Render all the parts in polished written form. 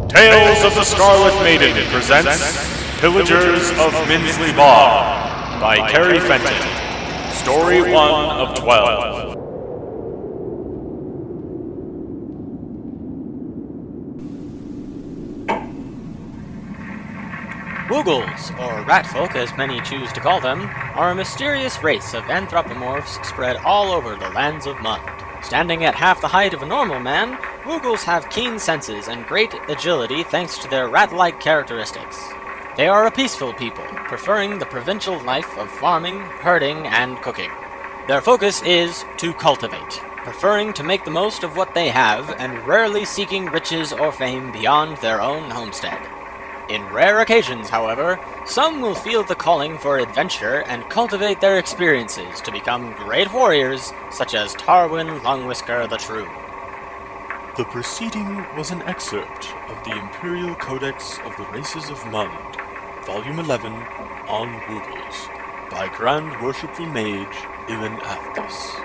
Tales of the Scarlet Maiden presents Pillagers of Minsley Bog by Cary Fenton. Story 1 of 12. Woogles, or ratfolk as many choose to call them, are a mysterious race of anthropomorphs spread all over the lands of Mund. Standing at half the height of a normal man, Woogles have keen senses and great agility thanks to their rat-like characteristics. They are a peaceful people, preferring the provincial life of farming, herding, and cooking. Their focus is to cultivate, preferring to make the most of what they have and rarely seeking riches or fame beyond their own homestead. In rare occasions, however, some will feel the calling for adventure and cultivate their experiences to become great warriors, such as Tarwin Longwhisker the True. The preceding was an excerpt of the Imperial Codex of the Races of Mund, Volume 11, on Woogles, by Grand Worshipful Mage Ilan Athos.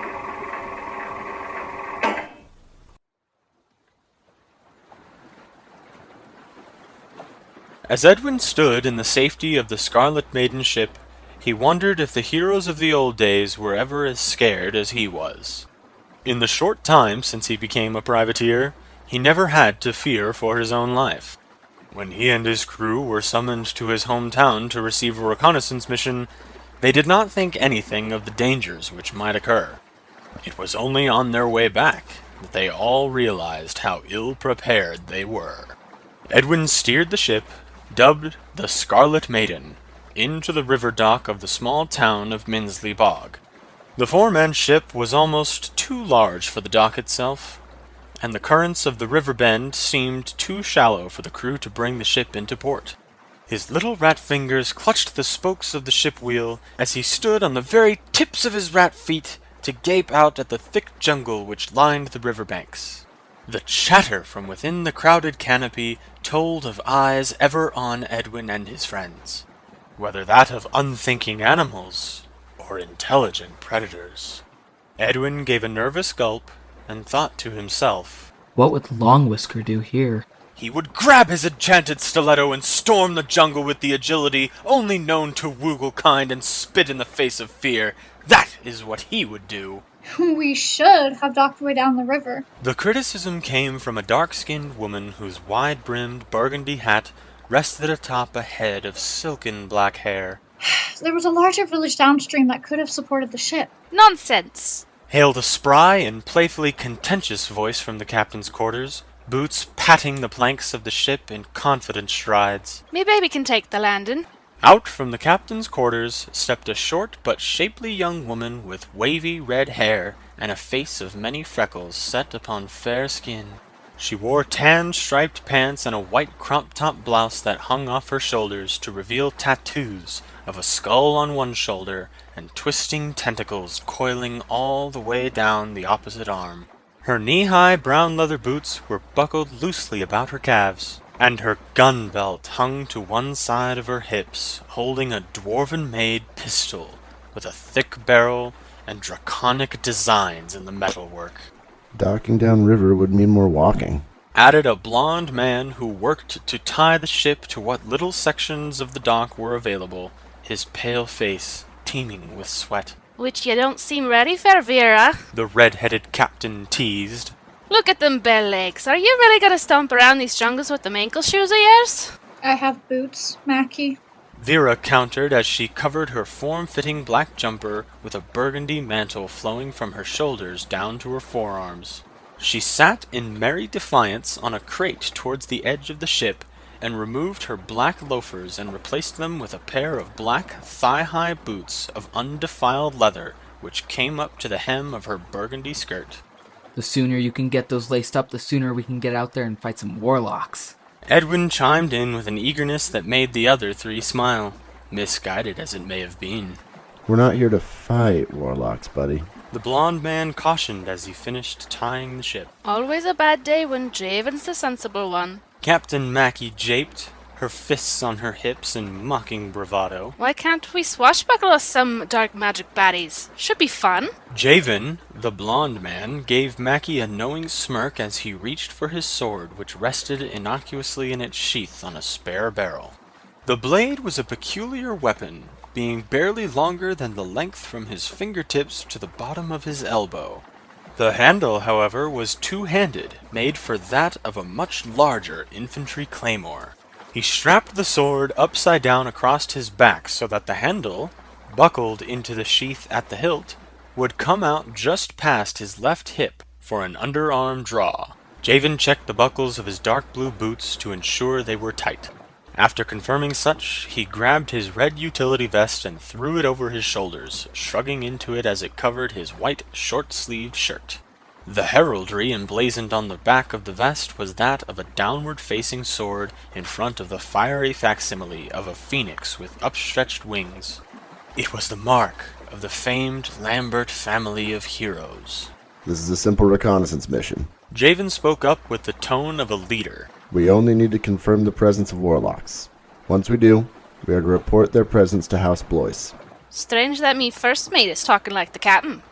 As Edwin stood in the safety of the Scarlet Maiden ship, he wondered if the heroes of the old days were ever as scared as he was. In the short time since he became a privateer, he never had to fear for his own life. When he and his crew were summoned to his hometown to receive a reconnaissance mission, they did not think anything of the dangers which might occur. It was only on their way back that they all realized how ill-prepared they were. Edwin steered the ship, dubbed the Scarlet Maiden, into the river dock of the small town of Minsley Bog. The four-man ship was almost too large for the dock itself, and the currents of the river bend seemed too shallow for the crew to bring the ship into port. His little rat fingers clutched the spokes of the ship wheel as he stood on the very tips of his rat feet to gape out at the thick jungle which lined the river banks. The chatter from within the crowded canopy told of eyes ever on Edwin and his friends, whether that of unthinking animals or intelligent predators. Edwin gave a nervous gulp and thought to himself, "What would Longwhisker do here?" He would grab his enchanted stiletto and storm the jungle with the agility only known to Woogle kind and spit in the face of fear. That is what he would do. We should have docked way down the river. The criticism came from a dark-skinned woman whose wide-brimmed burgundy hat rested atop a head of silken black hair. There was a larger village downstream that could have supported the ship. Nonsense! Hailed a spry and playfully contentious voice from the captain's quarters, boots patting the planks of the ship in confident strides. Me baby can take the landing. Out from the captain's quarters stepped a short but shapely young woman with wavy red hair and a face of many freckles set upon fair skin. She wore tan striped pants and a white crop-top blouse that hung off her shoulders to reveal tattoos of a skull on one shoulder and twisting tentacles coiling all the way down the opposite arm. Her knee-high brown leather boots were buckled loosely about her calves, and her gun belt hung to one side of her hips, holding a dwarven-made pistol with a thick barrel and draconic designs in the metalwork. Docking downriver would mean more walking, added a blond man who worked to tie the ship to what little sections of the dock were available, his pale face teeming with sweat. Which you don't seem ready for, Veera, the red-headed captain teased. Look at them bell legs. Are you really gonna stomp around these jungles with them ankle shoes of yours? I have boots, Mackie. Veera countered as she covered her form-fitting black jumper with a burgundy mantle flowing from her shoulders down to her forearms. She sat in merry defiance on a crate towards the edge of the ship and removed her black loafers and replaced them with a pair of black thigh-high boots of undefiled leather which came up to the hem of her burgundy skirt. "The sooner you can get those laced up, the sooner we can get out there and fight some warlocks." Edwin chimed in with an eagerness that made the other three smile, misguided as it may have been. "We're not here to fight warlocks, buddy," the blond man cautioned as he finished tying the ship. Always a bad day when Javan's the sensible one. Captain Mackie japed, her fists on her hips in mocking bravado. Why can't we swashbuckle us some dark magic baddies? Should be fun. Javan, the blonde man, gave Mackie a knowing smirk as he reached for his sword, which rested innocuously in its sheath on a spare barrel. The blade was a peculiar weapon, being barely longer than the length from his fingertips to the bottom of his elbow. The handle, however, was two-handed, made for that of a much larger infantry claymore. He strapped the sword upside down across his back so that the handle, buckled into the sheath at the hilt, would come out just past his left hip for an underarm draw. Javan checked the buckles of his dark blue boots to ensure they were tight. After confirming such, he grabbed his red utility vest and threw it over his shoulders, shrugging into it as it covered his white, short-sleeved shirt. The heraldry emblazoned on the back of the vest was that of a downward-facing sword in front of the fiery facsimile of a phoenix with upstretched wings. It was the mark of the famed Lambert family of heroes. This is a simple reconnaissance mission. Javan spoke up with the tone of a leader. We only need to confirm the presence of warlocks. Once we do, we are to report their presence to House Blois. Strange that me first mate is talking like the captain.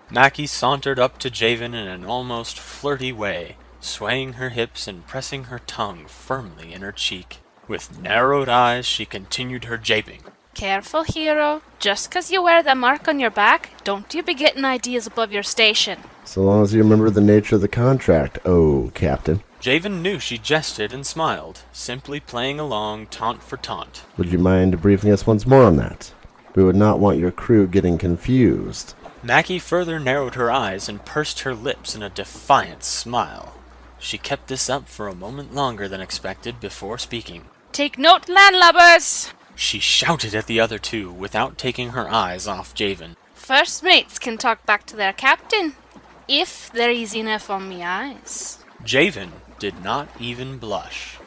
Mackie sauntered up to Javan in an almost flirty way, swaying her hips and pressing her tongue firmly in her cheek. With narrowed eyes, she continued her japing. Careful, hero. Just 'cause you wear that mark on your back, don't you be getting ideas above your station. So long as you remember the nature of the contract, oh, Captain. Javan knew she jested and smiled, simply playing along taunt for taunt. Would you mind briefing us once more on that? We would not want your crew getting confused. Mackie further narrowed her eyes and pursed her lips in a defiant smile. She kept this up for a moment longer than expected before speaking. Take note, landlubbers! She shouted at the other two without taking her eyes off Javan. First mates can talk back to their captain, if they're easy enough on me eyes. Javan did not even blush.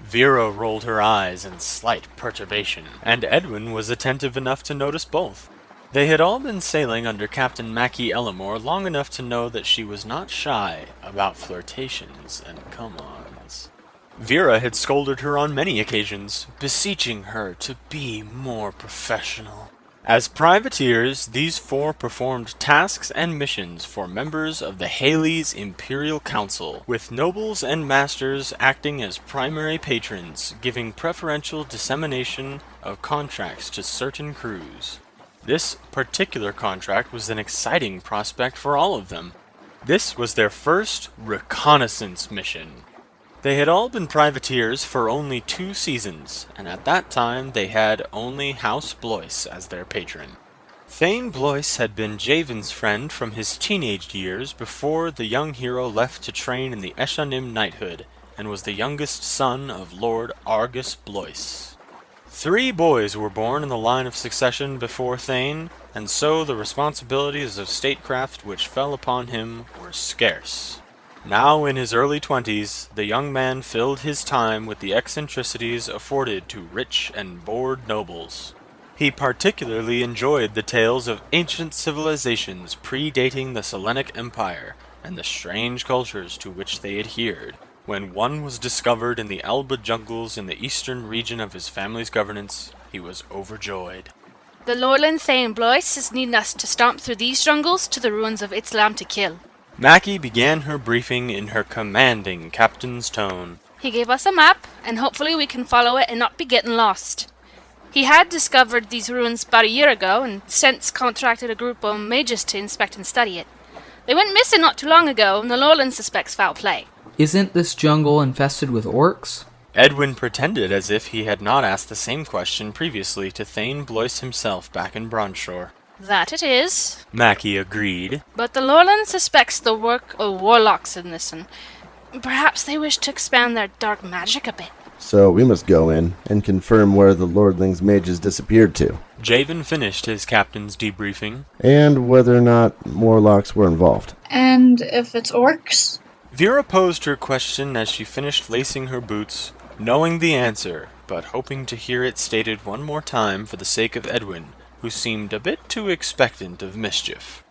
Veera rolled her eyes in slight perturbation, and Edwin was attentive enough to notice both. They had all been sailing under Captain Mackie Ellimore long enough to know that she was not shy about flirtations and come-ons. Veera had scolded her on many occasions, beseeching her to be more professional. As privateers, these four performed tasks and missions for members of the Haley's Imperial Council, with nobles and masters acting as primary patrons, giving preferential dissemination of contracts to certain crews. This particular contract was an exciting prospect for all of them. This was their first reconnaissance mission. They had all been privateers for only 2 seasons, and at that time they had only House Blois as their patron. Thane Blois had been Javan's friend from his teenage years before the young hero left to train in the Eshanim knighthood, and was the youngest son of Lord Argus Blois. 3 boys were born in the line of succession before Thane, and so the responsibilities of statecraft which fell upon him were scarce. Now in his early 20s, the young man filled his time with the eccentricities afforded to rich and bored nobles. He particularly enjoyed the tales of ancient civilizations predating the Selenic Empire, and the strange cultures to which they adhered. When one was discovered in the Alba jungles in the eastern region of his family's governance, he was overjoyed. The Lorland Thane Blois is needing us to stomp through these jungles to the ruins of Islam to kill. Mackie began her briefing in her commanding captain's tone. He gave us a map, and hopefully we can follow it and not be getting lost. He had discovered these ruins about a year ago, and since contracted a group of mages to inspect and study it. They went missing not too long ago, and the Lowland suspects foul play. Isn't this jungle infested with orcs? Edwin pretended as if he had not asked the same question previously to Thane Blois himself back in Bronshore. That it is. Mackie agreed. But the Lowland suspects the work of warlocks in this, and perhaps they wish to expand their dark magic a bit. So we must go in and confirm where the Lordling's mages disappeared to. Javan finished his captain's debriefing. And whether or not warlocks were involved. And if it's orcs? Veera posed her question as she finished lacing her boots, knowing the answer, but hoping to hear it stated one more time for the sake of Edwin, who seemed a bit too expectant of mischief.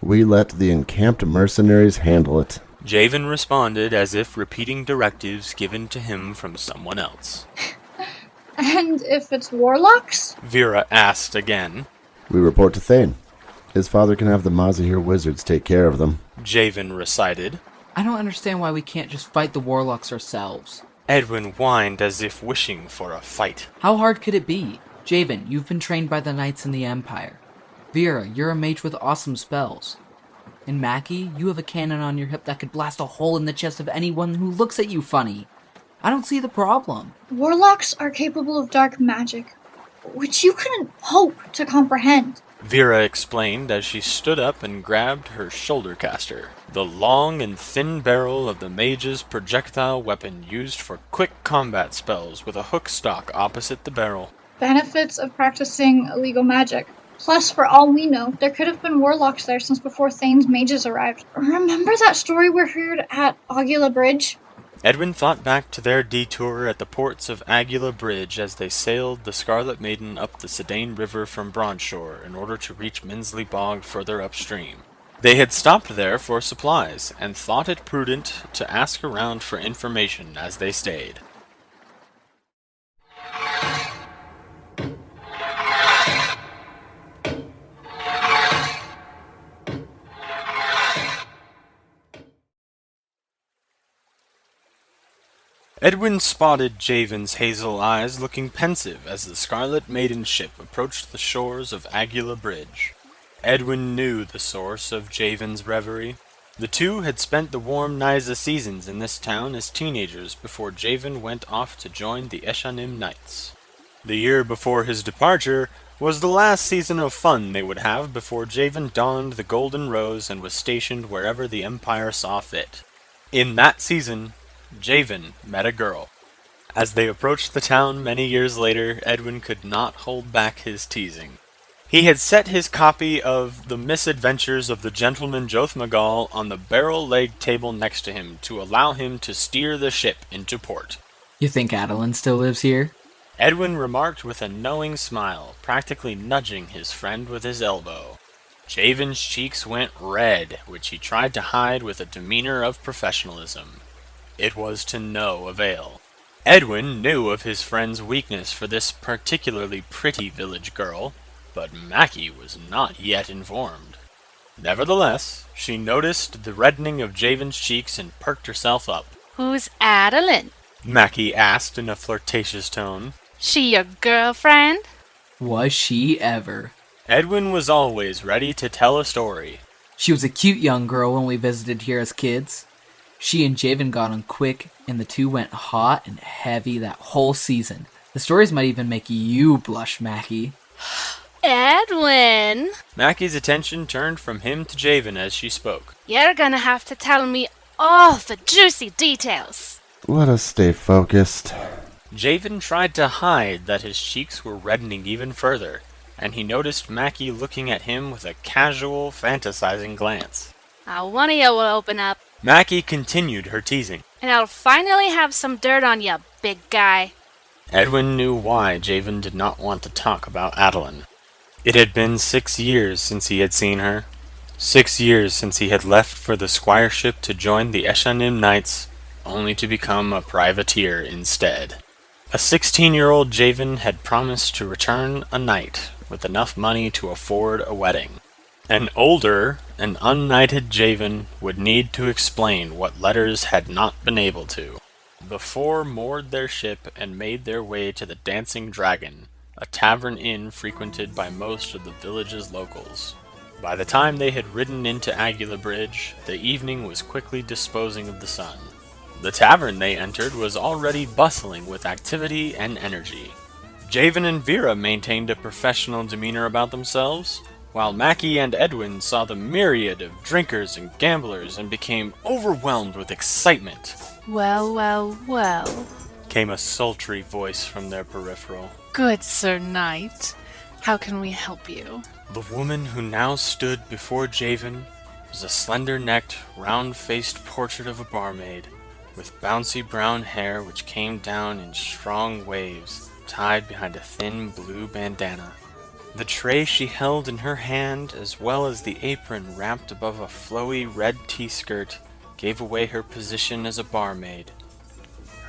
We let the encamped mercenaries handle it. Javan responded as if repeating directives given to him from someone else. And if it's warlocks? Veera asked again. We report to Thane. His father can have the Mazahir wizards take care of them. Javan recited. I don't understand why we can't just fight the warlocks ourselves. Edwin whined as if wishing for a fight. How hard could it be? Javan, you've been trained by the knights in the Empire. Veera, you're a mage with awesome spells. And Mackie, you have a cannon on your hip that could blast a hole in the chest of anyone who looks at you funny. I don't see the problem. Warlocks are capable of dark magic, which you couldn't hope to comprehend. Veera explained as she stood up and grabbed her shoulder caster, the long and thin barrel of the mage's projectile weapon used for quick combat spells with a hook stock opposite the barrel. Benefits of practicing illegal magic. Plus, for all we know, there could have been warlocks there since before Thane's mages arrived. Remember that story we heard at Aguila Bridge? Edwin thought back to their detour at the ports of Aguila Bridge as they sailed the Scarlet Maiden up the Sedaine River from Bronzeshore in order to reach Minsley Bog further upstream. They had stopped there for supplies, and thought it prudent to ask around for information as they stayed. Edwin spotted Javan's hazel eyes looking pensive as the Scarlet Maiden ship approached the shores of Aguila Bridge. Edwin knew the source of Javan's reverie. The two had spent the warm Nysa seasons in this town as teenagers before Javan went off to join the Eshanim Knights. The year before his departure was the last season of fun they would have before Javan donned the Golden Rose and was stationed wherever the Empire saw fit. In that season, Javan met a girl. As they approached the town many years later, Edwin could not hold back his teasing. He had set his copy of The Misadventures of the Gentleman Jothmagal on the barrel-legged table next to him to allow him to steer the ship into port. You think Adalyn still lives here? Edwin remarked with a knowing smile, practically nudging his friend with his elbow. Javan's cheeks went red, which he tried to hide with a demeanor of professionalism. It was to no avail. Edwin knew of his friend's weakness for this particularly pretty village girl, but Mackie was not yet informed. Nevertheless, she noticed the reddening of Javan's cheeks and perked herself up. Who's Adalyn? Mackie asked in a flirtatious tone. She your girlfriend? Was she ever? Edwin was always ready to tell a story. She was a cute young girl when we visited here as kids. She and Javan got on quick, and the two went hot and heavy that whole season. The stories might even make you blush, Mackie. Edwin! Mackie's attention turned from him to Javan as she spoke. You're gonna have to tell me all the juicy details. Let us stay focused. Javan tried to hide that his cheeks were reddening even further, and he noticed Mackie looking at him with a casual, fantasizing glance. Now one of you will open up, Mackie continued her teasing. and I'll finally have some dirt on you, big guy. Edwin knew why Javan did not want to talk about Adalyn. It had been 6 years since he had seen her. 6 years since he had left for the squireship to join the Eshanim Knights, only to become a privateer instead. A 16-year-old Javan had promised to return a knight with enough money to afford a wedding. An older and unknighted Javan would need to explain what letters had not been able to. The four moored their ship and made their way to the Dancing Dragon, a tavern inn frequented by most of the village's locals. By the time they had ridden into Aguila Bridge, the evening was quickly disposing of the sun. The tavern they entered was already bustling with activity and energy. Javan and Veera maintained a professional demeanor about themselves, while Mackie and Edwin saw the myriad of drinkers and gamblers and became overwhelmed with excitement. Well, well, well. Came a sultry voice from their peripheral. Good Sir Knight. How can we help you? The woman who now stood before Javan was a slender-necked, round-faced portrait of a barmaid, with bouncy brown hair which came down in strong waves, tied behind a thin blue bandana. The tray she held in her hand, as well as the apron wrapped above a flowy red tea skirt, gave away her position as a barmaid.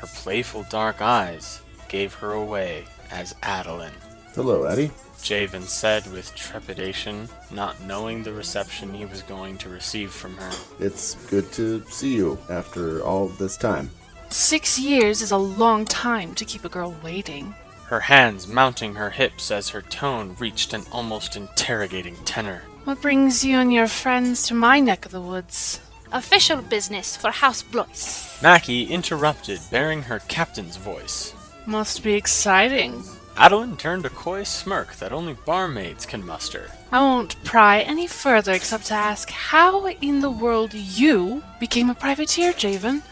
Her playful dark eyes gave her away as Adalyn. Hello, Eddie. Javan said with trepidation, not knowing the reception he was going to receive from her. It's good to see you after all this time. 6 years is a long time to keep a girl waiting. Her hands mounting her hips as her tone reached an almost interrogating tenor. What brings you and your friends to my neck of the woods? Official business for House Blois. Mackie interrupted, bearing her captain's voice. Must be exciting. Adalyn turned a coy smirk that only barmaids can muster. I won't pry any further except to ask how in the world you became a privateer, Javan.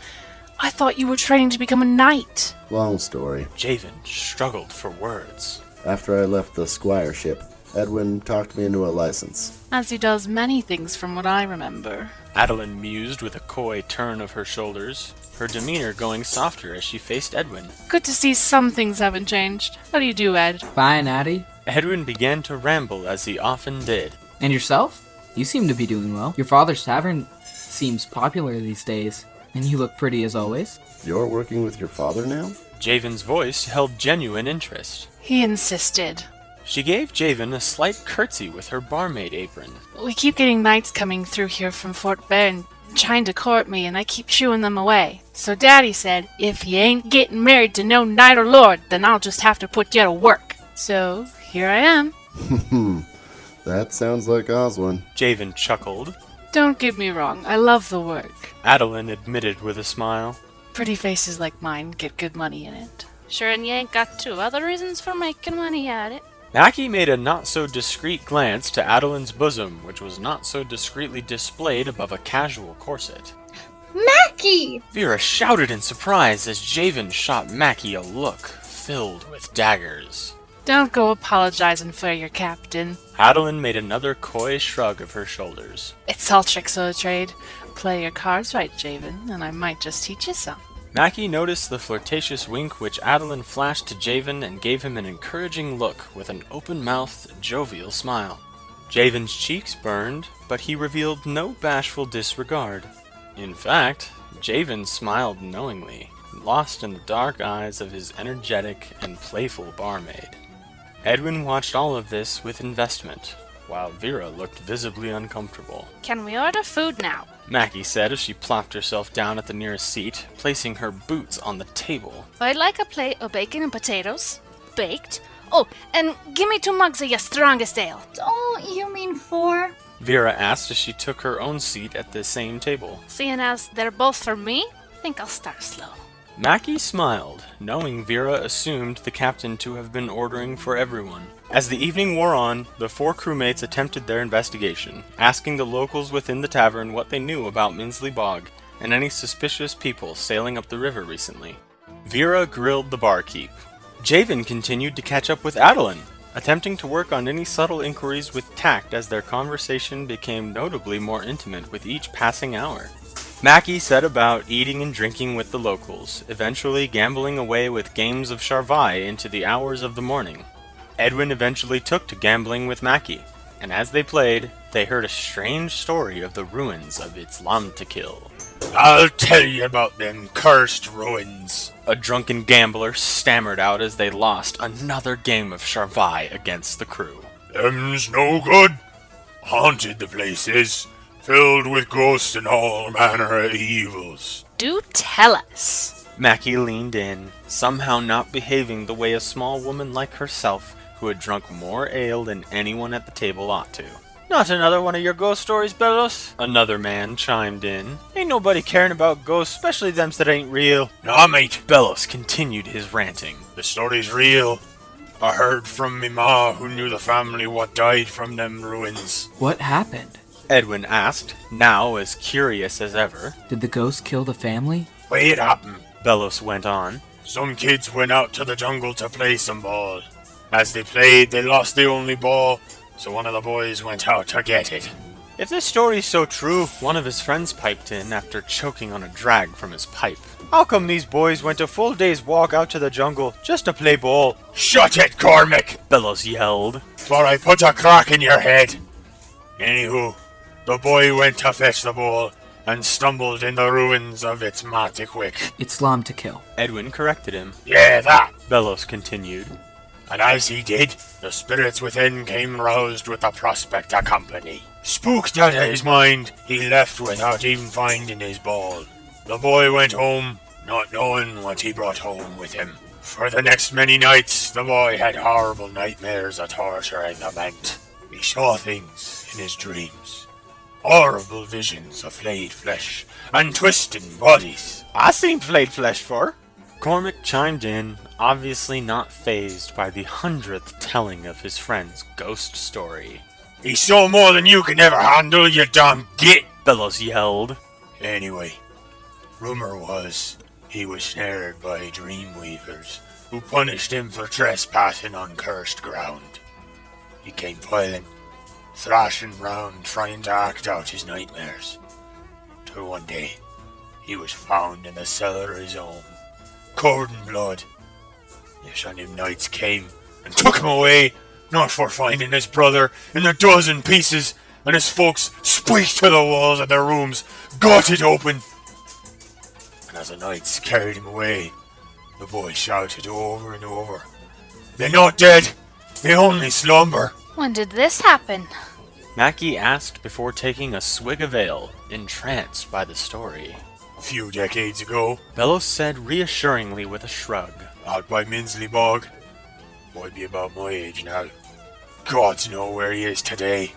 I thought you were training to become a knight. Long story. Javan struggled for words. After I left the squireship, Edwin talked me into a license. As he does many things from what I remember. Adalyn mused with a coy turn of her shoulders, her demeanor going softer as she faced Edwin. Good to see some things haven't changed. How do you do, Ed? Fine, Addie. Edwin began to ramble as he often did. And yourself? You seem to be doing well. Your father's tavern seems popular these days. And you look pretty as always. You're working with your father now? Javan's voice held genuine interest. He insisted. She gave Javan a slight curtsy with her barmaid apron. We keep getting knights coming through here from Fort Bend trying to court me, and I keep shooing them away. So Daddy said, if you ain't getting married to no knight or lord, then I'll just have to put you to work. So, here I am. That sounds like Oswin. Javan chuckled. Don't get me wrong, I love the work. Adalyn admitted with a smile. Pretty faces like mine get good money in it. Sure, and you ain't got 2 other reasons for making money at it. Mackie made a not-so-discreet glance to Adalyn's bosom, which was not so discreetly displayed above a casual corset. Mackie! Veera shouted in surprise as Javan shot Mackie a look filled with daggers. Don't go apologizing for your captain. Adalyn made another coy shrug of her shoulders. It's all tricks of the trade. Play your cards right, Javan, and I might just teach you some. Mackie noticed the flirtatious wink which Adalyn flashed to Javan and gave him an encouraging look with an open-mouthed, jovial smile. Javan's cheeks burned, but he revealed no bashful disregard. In fact, Javan smiled knowingly, lost in the dark eyes of his energetic and playful barmaid. Edwin watched all of this with investment, while Veera looked visibly uncomfortable. Can we order food now? Mackie said as she plopped herself down at the nearest seat, placing her boots on the table. I'd like a plate of bacon and potatoes, baked. Oh, and give me 2 mugs of your strongest ale. Don't you mean 4? Veera asked as she took her own seat at the same table. Seeing as they're both for me, think I'll start slow. Mackie smiled, knowing Veera assumed the captain to have been ordering for everyone. As the evening wore on, the 4 crewmates attempted their investigation, asking the locals within the tavern what they knew about Minsley Bog and any suspicious people sailing up the river recently. Veera grilled the barkeep. Javan continued to catch up with Adalyn, attempting to work on any subtle inquiries with tact as their conversation became notably more intimate with each passing hour. Mackie set about eating and drinking with the locals, eventually gambling away with games of Charvai into the hours of the morning. Edwin eventually took to gambling with Mackie, and as they played, they heard a strange story of the ruins of Itzlamtikil. I'll tell you about them cursed ruins. A drunken gambler stammered out as they lost another game of Charvai against the crew. Them's no good. Haunted the place is, filled with ghosts and all manner of evils. Do tell us. Mackie leaned in, somehow not behaving the way a small woman like herself, who had drunk more ale than anyone at the table ought to. Not another one of your ghost stories, Belos? Another man chimed in. Ain't nobody caring about ghosts, especially them that ain't real. Nah, mate. Belos continued his ranting. The story's real. I heard from me ma who knew the family what died from them ruins. What happened? Edwin asked, now as curious as ever. Did the ghost kill the family? Way it happened. Belos went on. Some kids went out to the jungle to play some ball. As they played, they lost the only ball, so one of the boys went out to get it. If this story's so true, One of his friends piped in after choking on a drag from his pipe. how come these boys went a full day's walk out to the jungle just to play ball? Shut it, Cormic! Belos yelled. For I put a crack in your head. Anywho, the boy went to fetch the ball, and stumbled in the ruins of its Matiquick. Islam to kill. Edwin corrected him. Yeah, that. Belos continued. And as he did, the spirits within came roused with the prospect of company. Spooked out of his mind, he left without even finding his ball. The boy went home, not knowing what he brought home with him. For the next many nights, the boy had horrible nightmares of torture and lament. He saw things in his dreams. Horrible visions of flayed flesh and twisting bodies. I seen flayed flesh for. Cormic chimed in, obviously not fazed by the 100th telling of his friend's ghost story. He saw more than you can ever handle, you damn git! Belos yelled. Anyway, rumor was he was snared by dreamweavers who punished him for trespassing on cursed ground. He came violent, thrashing round trying to act out his nightmares. Till one day, he was found in the cellar of his home, covered in blood. The Shining Knights came and took him away, not for finding his brother in a dozen pieces, and his folks spiked to the walls of their rooms, got it open. And as the Knights carried him away, the boy shouted over and over, "They're not dead, they only slumber." When did this happen? Mackie asked before taking a swig of ale, entranced by the story. A few decades ago, Belos said reassuringly with a shrug. out by Minsley Bog. Boy be about my age now. Gods know where he is today.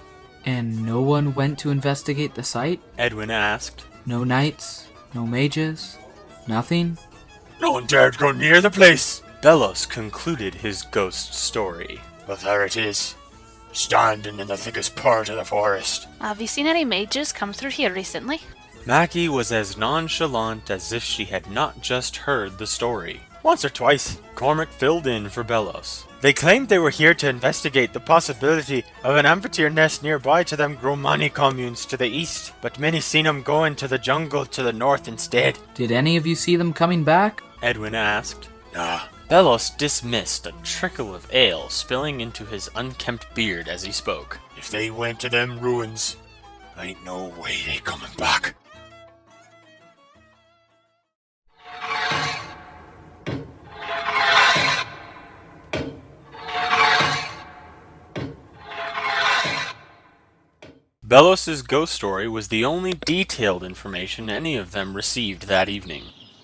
And no one went to investigate the site? Edwin asked. No knights? No mages? Nothing? No one dared go near the place. Belos concluded his ghost story. But there it is, standing in the thickest part of the forest. Have you seen any mages come through here recently? Mackie was as nonchalant as if she had not just heard the story. Once or twice, Cormic filled in for Belos. They claimed they were here to investigate the possibility of an amphitheater nest nearby to them Gromani communes to the east, but many seen them go into the jungle to the north instead. Did any of you see them coming back? Edwin asked. Nah. Belos dismissed a trickle of ale spilling into his unkempt beard as he spoke. If they went to them ruins, ain't no way they coming back. Belos's ghost story was the only detailed information any of them received that evening.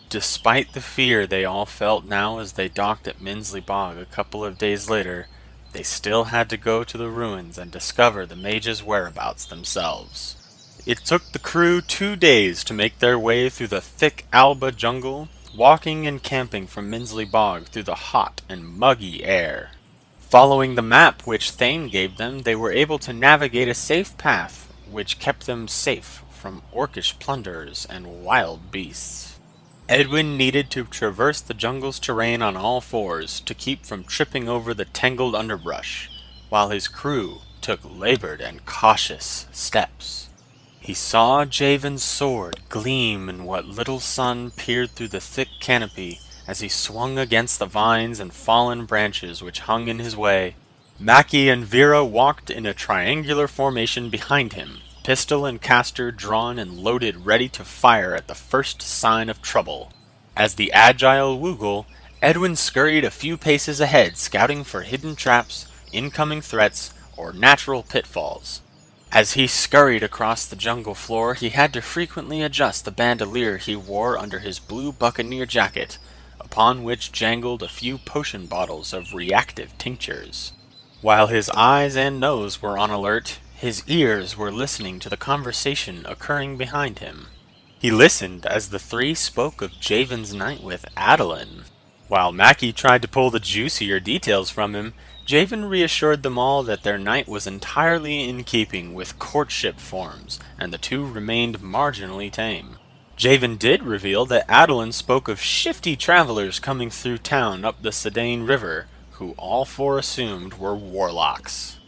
Despite the fear they all felt now as they docked at Minsley Bog a couple of days later, they still had to go to the ruins and discover the mage's whereabouts themselves. It took the crew 2 days to make their way through the thick Alba jungle, walking and camping from Minsley Bog through the hot and muggy air. Following the map which Thane gave them, they were able to navigate a safe path which kept them safe from orcish plunderers and wild beasts. Edwin needed to traverse the jungle's terrain on all fours to keep from tripping over the tangled underbrush, while his crew took labored and cautious steps. He saw Javan's sword gleam in what little sun peered through the thick canopy as he swung against the vines and fallen branches which hung in his way. Mackie and Veera walked in a triangular formation behind him, pistol and caster drawn and loaded ready to fire at the first sign of trouble. As the agile Woogle, Edwin scurried a few paces ahead, scouting for hidden traps, incoming threats, or natural pitfalls. As he scurried across the jungle floor, he had to frequently adjust the bandolier he wore under his blue buccaneer jacket, upon which jangled a few potion bottles of reactive tinctures. While his eyes and nose were on alert, his ears were listening to the conversation occurring behind him. He listened as the three spoke of Javan's night with Adalyn. While Mackie tried to pull the juicier details from him, Javan reassured them all that their night was entirely in keeping with courtship forms, and the two remained marginally tame. Javan did reveal that Adalyn spoke of shifty travelers coming through town up the Sedaine River, who all four assumed were warlocks.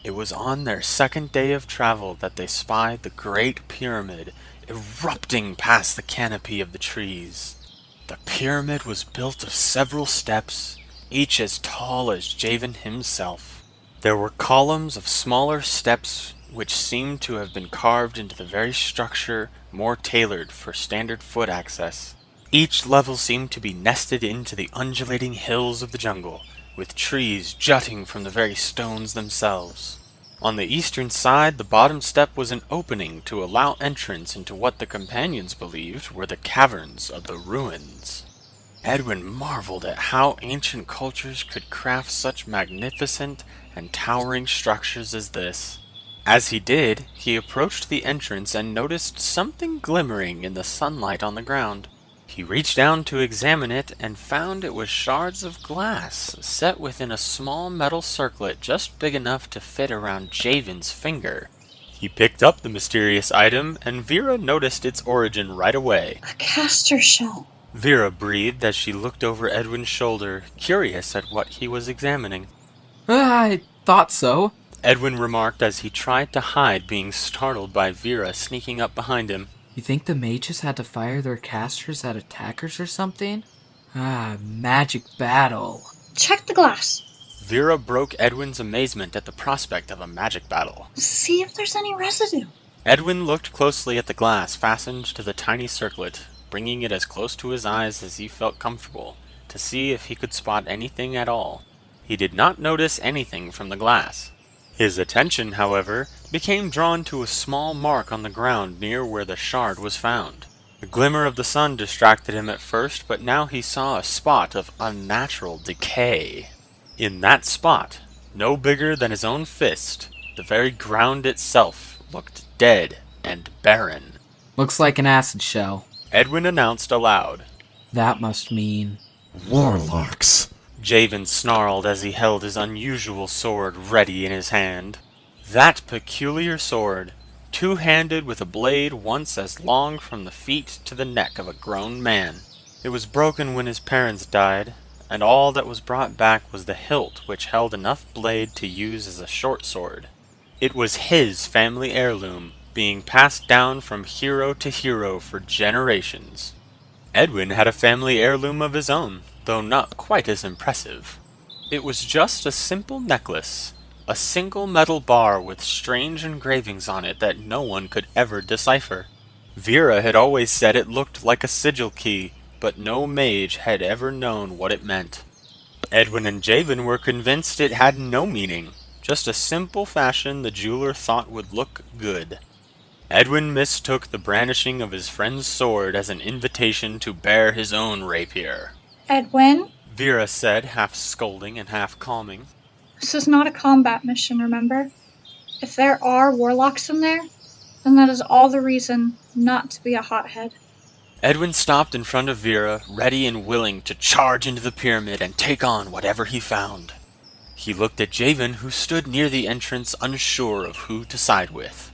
It was on their second day of travel that they spied the Great Pyramid erupting past the canopy of the trees. The pyramid was built of several steps, each as tall as Javan himself. There were columns of smaller steps which seemed to have been carved into the very structure more tailored for standard foot access. Each level seemed to be nested into the undulating hills of the jungle, with trees jutting from the very stones themselves. On the eastern side, the bottom step was an opening to allow entrance into what the companions believed were the caverns of the ruins. Edwin marveled at how ancient cultures could craft such magnificent and towering structures as this. As he did, he approached the entrance and noticed something glimmering in the sunlight on the ground. He reached down to examine it and found it was shards of glass set within a small metal circlet just big enough to fit around Javan's finger. He picked up the mysterious item, and Veera noticed its origin right away. A caster shell. Veera breathed as she looked over Edwin's shoulder, curious at what he was examining. I thought so. Edwin remarked as he tried to hide being startled by Veera sneaking up behind him. You think the mages had to fire their casters at attackers or something? Magic battle. Check the glass. Veera broke Edwin's amazement at the prospect of a magic battle. See if there's any residue. Edwin looked closely at the glass fastened to the tiny circlet, bringing it as close to his eyes as he felt comfortable, to see if he could spot anything at all. He did not notice anything from the glass. His attention, however, became drawn to a small mark on the ground near where the shard was found. The glimmer of the sun distracted him at first, but now he saw a spot of unnatural decay. In that spot, no bigger than his own fist, the very ground itself looked dead and barren. Looks like an acid shell. Edwin announced aloud. That must mean... Warlocks. Javan snarled as he held his unusual sword ready in his hand. That peculiar sword, two-handed with a blade once as long from the feet to the neck of a grown man. It was broken when his parents died, and all that was brought back was the hilt which held enough blade to use as a short sword. It was his family heirloom, being passed down from hero to hero for generations. Edwin had a family heirloom of his own, though not quite as impressive. It was just a simple necklace, a single metal bar with strange engravings on it that no one could ever decipher. Veera had always said it looked like a sigil key, but no mage had ever known what it meant. Edwin and Javan were convinced it had no meaning, just a simple fashion the jeweler thought would look good. Edwin mistook the brandishing of his friend's sword as an invitation to bear his own rapier. Edwin? Veera said, half scolding and half calming. This is not a combat mission, remember? If there are warlocks in there, then that is all the reason not to be a hothead. Edwin stopped in front of Veera, ready and willing to charge into the pyramid and take on whatever he found. He looked at Javan, who stood near the entrance, unsure of who to side with.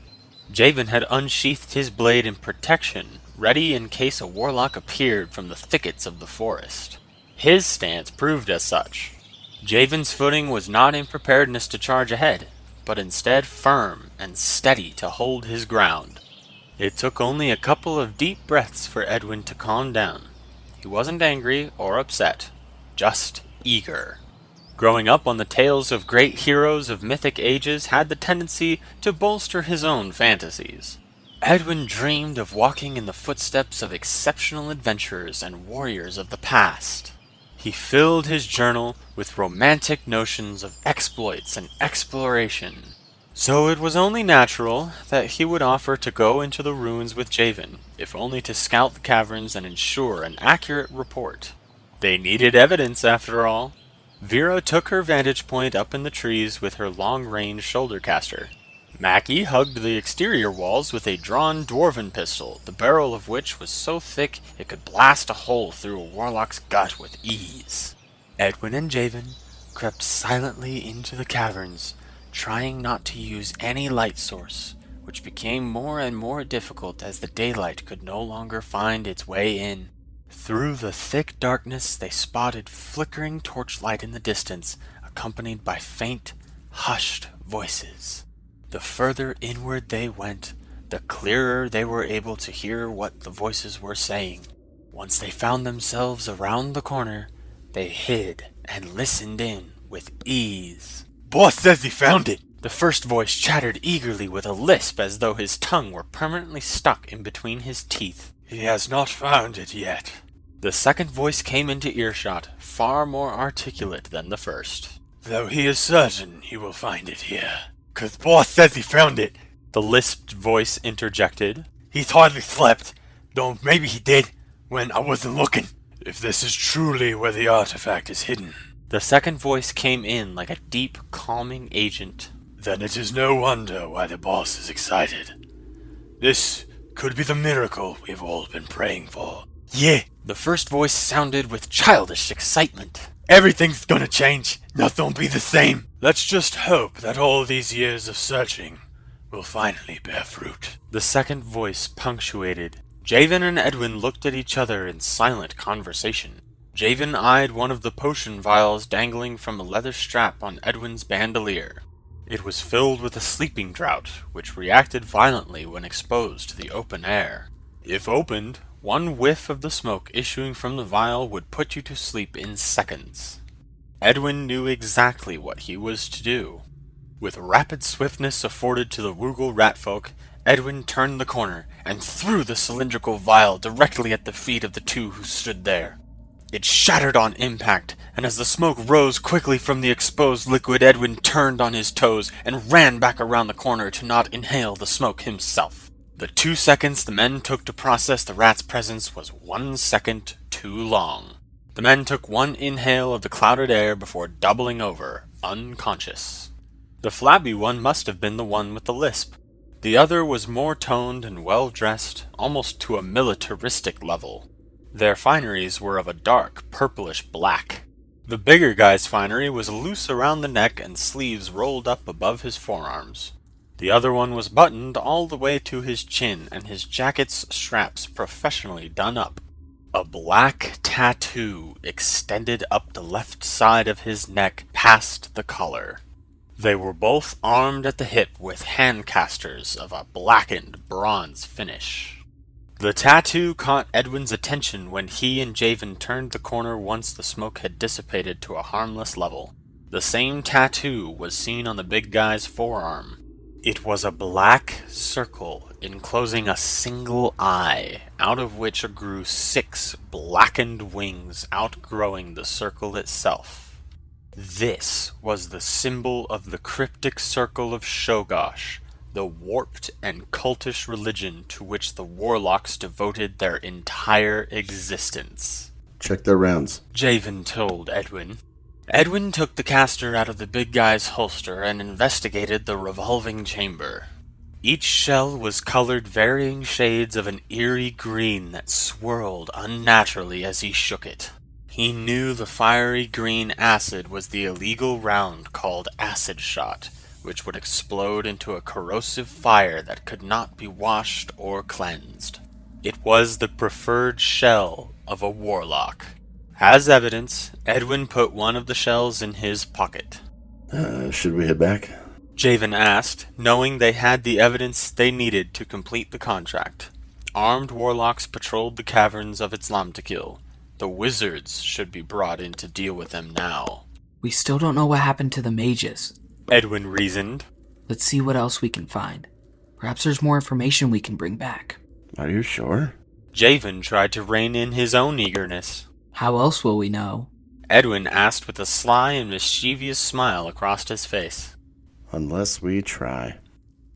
Javan had unsheathed his blade in protection, ready in case a warlock appeared from the thickets of the forest. His stance proved as such. Javan's footing was not in preparedness to charge ahead, but instead firm and steady to hold his ground. It took only a couple of deep breaths for Edwin to calm down. He wasn't angry or upset, just eager. Growing up on the tales of great heroes of mythic ages had the tendency to bolster his own fantasies. Edwin dreamed of walking in the footsteps of exceptional adventurers and warriors of the past. He filled his journal with romantic notions of exploits and exploration. So it was only natural that he would offer to go into the ruins with Javan, if only to scout the caverns and ensure an accurate report. They needed evidence, after all. Veera took her vantage point up in the trees with her long-range shoulder caster. Mackie hugged the exterior walls with a drawn dwarven pistol, the barrel of which was so thick it could blast a hole through a warlock's gut with ease. Edwin and Javan crept silently into the caverns, trying not to use any light source, which became more and more difficult as the daylight could no longer find its way in. Through the thick darkness they spotted flickering torchlight in the distance, accompanied by faint, hushed voices. The further inward they went, the clearer they were able to hear what the voices were saying. Once they found themselves around the corner, they hid and listened in with ease. Boss says he found it. The first voice chattered eagerly with a lisp as though his tongue were permanently stuck in between his teeth. He has not found it yet. The second voice came into earshot, far more articulate than the first. Though he is certain he will find it here. 'Cause boss says he found it. The lisped voice interjected. He's hardly slept, though maybe he did, when I wasn't looking. If this is truly where the artifact is hidden. The second voice came in like a deep, calming agent. Then it is no wonder why the boss is excited. This could be the miracle we've all been praying for. Yeah, The first voice sounded with childish excitement. everything's gonna change. Nothing'll be the same. Let's just hope that all these years of searching will finally bear fruit. The second voice punctuated. Javan and Edwin looked at each other in silent conversation. Javan eyed one of the potion vials dangling from a leather strap on Edwin's bandolier. It was filled with a sleeping draught, which reacted violently when exposed to the open air. If opened, one whiff of the smoke issuing from the vial would put you to sleep in seconds. Edwin knew exactly what he was to do. With rapid swiftness afforded to the Woogle ratfolk, Edwin turned the corner and threw the cylindrical vial directly at the feet of the two who stood there. It shattered on impact, and as the smoke rose quickly from the exposed liquid, Edwin turned on his toes and ran back around the corner to not inhale the smoke himself. The 2 seconds the men took to process the rat's presence was 1 second too long. The men took one inhale of the clouded air before doubling over, unconscious. The flabby one must have been the one with the lisp. The other was more toned and well-dressed, almost to a militaristic level. Their fineries were of a dark, purplish black. The bigger guy's finery was loose around the neck and sleeves rolled up above his forearms. The other one was buttoned all the way to his chin, and his jacket's straps professionally done up. A black tattoo extended up the left side of his neck past the collar. They were both armed at the hip with hand casters of a blackened bronze finish. The tattoo caught Edwin's attention when he and Javan turned the corner once the smoke had dissipated to a harmless level. The same tattoo was seen on the big guy's forearm. It was a black circle enclosing a single eye, out of which grew 6 blackened wings outgrowing the circle itself. This was the symbol of the cryptic circle of Shogosh, the warped and cultish religion to which the warlocks devoted their entire existence. Check their rounds. Javan told Edwin. Edwin took the caster out of the big guy's holster and investigated the revolving chamber. Each shell was colored varying shades of an eerie green that swirled unnaturally as he shook it. He knew the fiery green acid was the illegal round called acid shot, which would explode into a corrosive fire that could not be washed or cleansed. It was the preferred shell of a warlock. As evidence, Edwin put one of the shells in his pocket. Should we head back? Javan asked, knowing they had the evidence they needed to complete the contract. Armed warlocks patrolled the caverns of Itzlamtikil. The wizards should be brought in to deal with them now. We still don't know what happened to the mages. Edwin reasoned. Let's see what else we can find. Perhaps there's more information we can bring back. Are you sure? Javan tried to rein in his own eagerness. How else will we know? Edwin asked with a sly and mischievous smile across his face. Unless we try.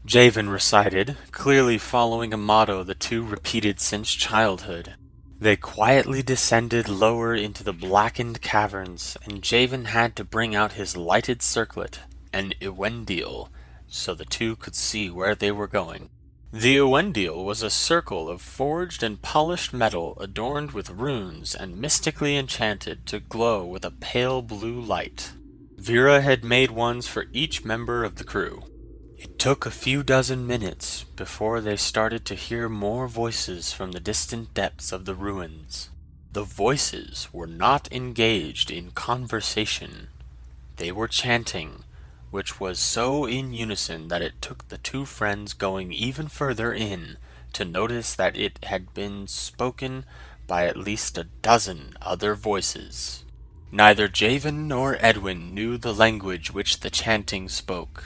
Javan recited, clearly following a motto the two repeated since childhood. They quietly descended lower into the blackened caverns, and Javan had to bring out his lighted circlet, an Iwendiel, so the two could see where they were going. The Iwendiel was a circle of forged and polished metal adorned with runes and mystically enchanted to glow with a pale blue light. Veera had made ones for each member of the crew. It took a few dozen minutes before they started to hear more voices from the distant depths of the ruins. The voices were not engaged in conversation. They were chanting, which was so in unison that it took the two friends going even further in to notice that it had been spoken by at least a dozen other voices. Neither Javan nor Edwin knew the language which the chanting spoke.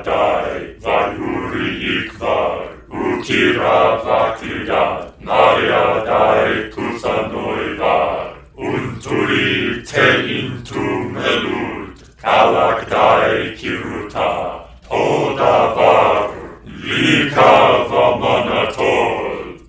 dai Vayuri Ikvar Ukira Vakidat Maria dai Kusanoivar Unturi Te Intum Elud Kalak dai Kiruta Todavar Lika Vamanatol.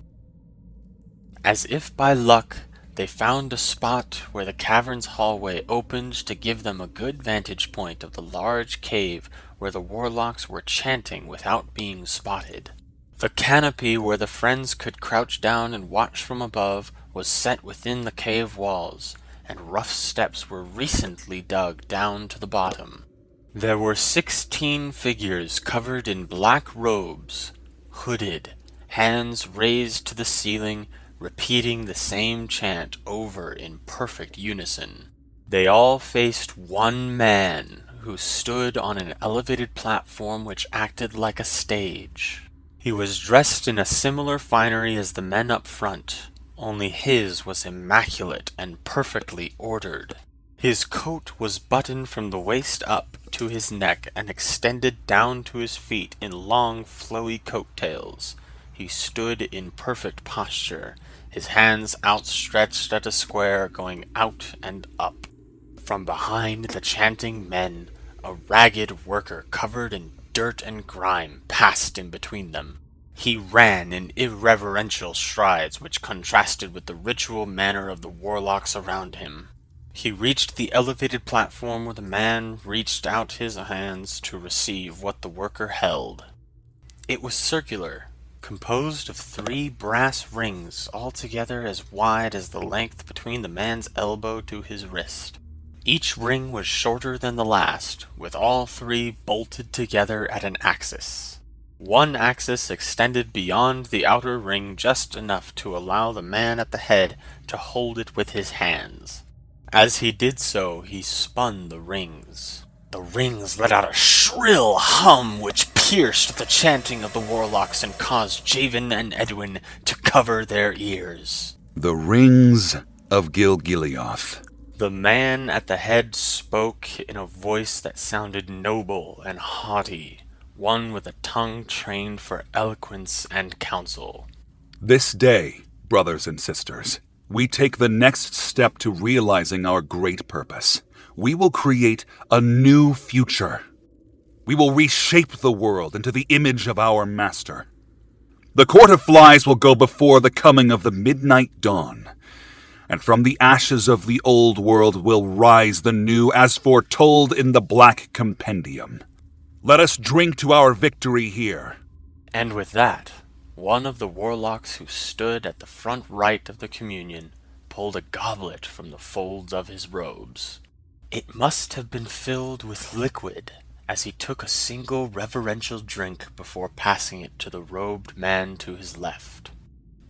As if by luck, they found a spot where the cavern's hallway opened to give them a good vantage point of the large cave where the warlocks were chanting without being spotted. The canopy where the friends could crouch down and watch from above was set within the cave walls, and rough steps were recently dug down to the bottom. There were 16 figures covered in black robes, hooded, hands raised to the ceiling, repeating the same chant over in perfect unison. They all faced one man, who stood on an elevated platform which acted like a stage. He was dressed in a similar finery as the men up front, only his was immaculate and perfectly ordered. His coat was buttoned from the waist up to his neck and extended down to his feet in long, flowy coattails. He stood in perfect posture, his hands outstretched at a square going out and up. From behind the chanting men, a ragged worker covered in dirt and grime passed in between them. He ran in irreverential strides which contrasted with the ritual manner of the warlocks around him. He reached the elevated platform where the man reached out his hands to receive what the worker held. It was circular, composed of 3 brass rings altogether as wide as the length between the man's elbow to his wrist. Each ring was shorter than the last, with all 3 bolted together at an axis. One axis extended beyond the outer ring just enough to allow the man at the head to hold it with his hands. As he did so, he spun the rings. The rings let out a shrill hum which pierced the chanting of the warlocks and caused Javan and Edwin to cover their ears. The rings of Gilgilioth. The man at the head spoke in a voice that sounded noble and haughty, one with a tongue trained for eloquence and counsel. This day, brothers and sisters, we take the next step to realizing our great purpose. We will create a new future. We will reshape the world into the image of our master. The Court of Flies will go before the coming of the midnight dawn, and from the ashes of the old world will rise the new as foretold in the Black Compendium. Let us drink to our victory here. And with that, one of the warlocks who stood at the front right of the communion pulled a goblet from the folds of his robes. It must have been filled with liquid, as he took a single reverential drink before passing it to the robed man to his left.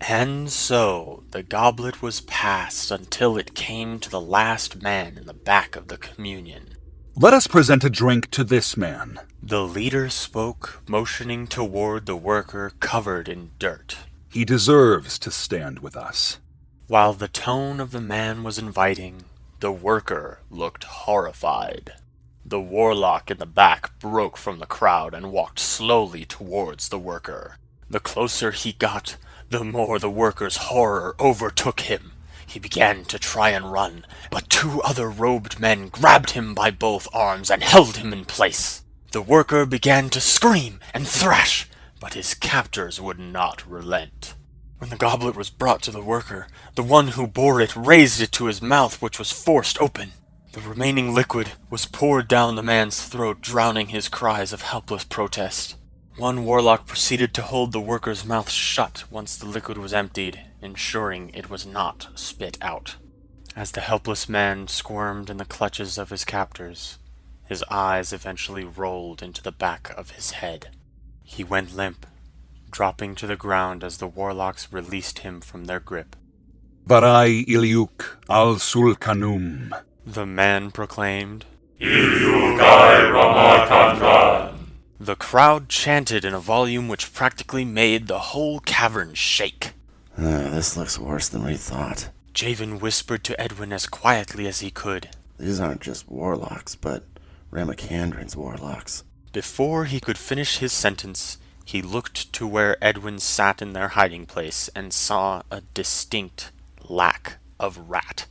And so the goblet was passed until it came to the last man in the back of the communion. Let us present a drink to this man. The leader spoke, motioning toward the worker covered in dirt. He deserves to stand with us. While the tone of the man was inviting, the worker looked horrified. The warlock in the back broke from the crowd and walked slowly towards the worker. The closer he got, the more the worker's horror overtook him. He began to try and run, but 2 other robed men grabbed him by both arms and held him in place. The worker began to scream and thrash, but his captors would not relent. When the goblet was brought to the worker, the one who bore it raised it to his mouth, which was forced open. The remaining liquid was poured down the man's throat, drowning his cries of helpless protest. One warlock proceeded to hold the worker's mouth shut once the liquid was emptied, ensuring it was not spit out. As the helpless man squirmed in the clutches of his captors, his eyes eventually rolled into the back of his head. He went limp, dropping to the ground as the warlocks released him from their grip. Varai Iliuk al Sulkanum, the man proclaimed. Iliukai Ramakandran. The crowd chanted in a volume which practically made the whole cavern shake. This looks worse than we thought. Javan whispered to Edwin as quietly as he could. These aren't just warlocks, but Ramakandran's warlocks. Before he could finish his sentence, he looked to where Edwin sat in their hiding place and saw a distinct lack of rat.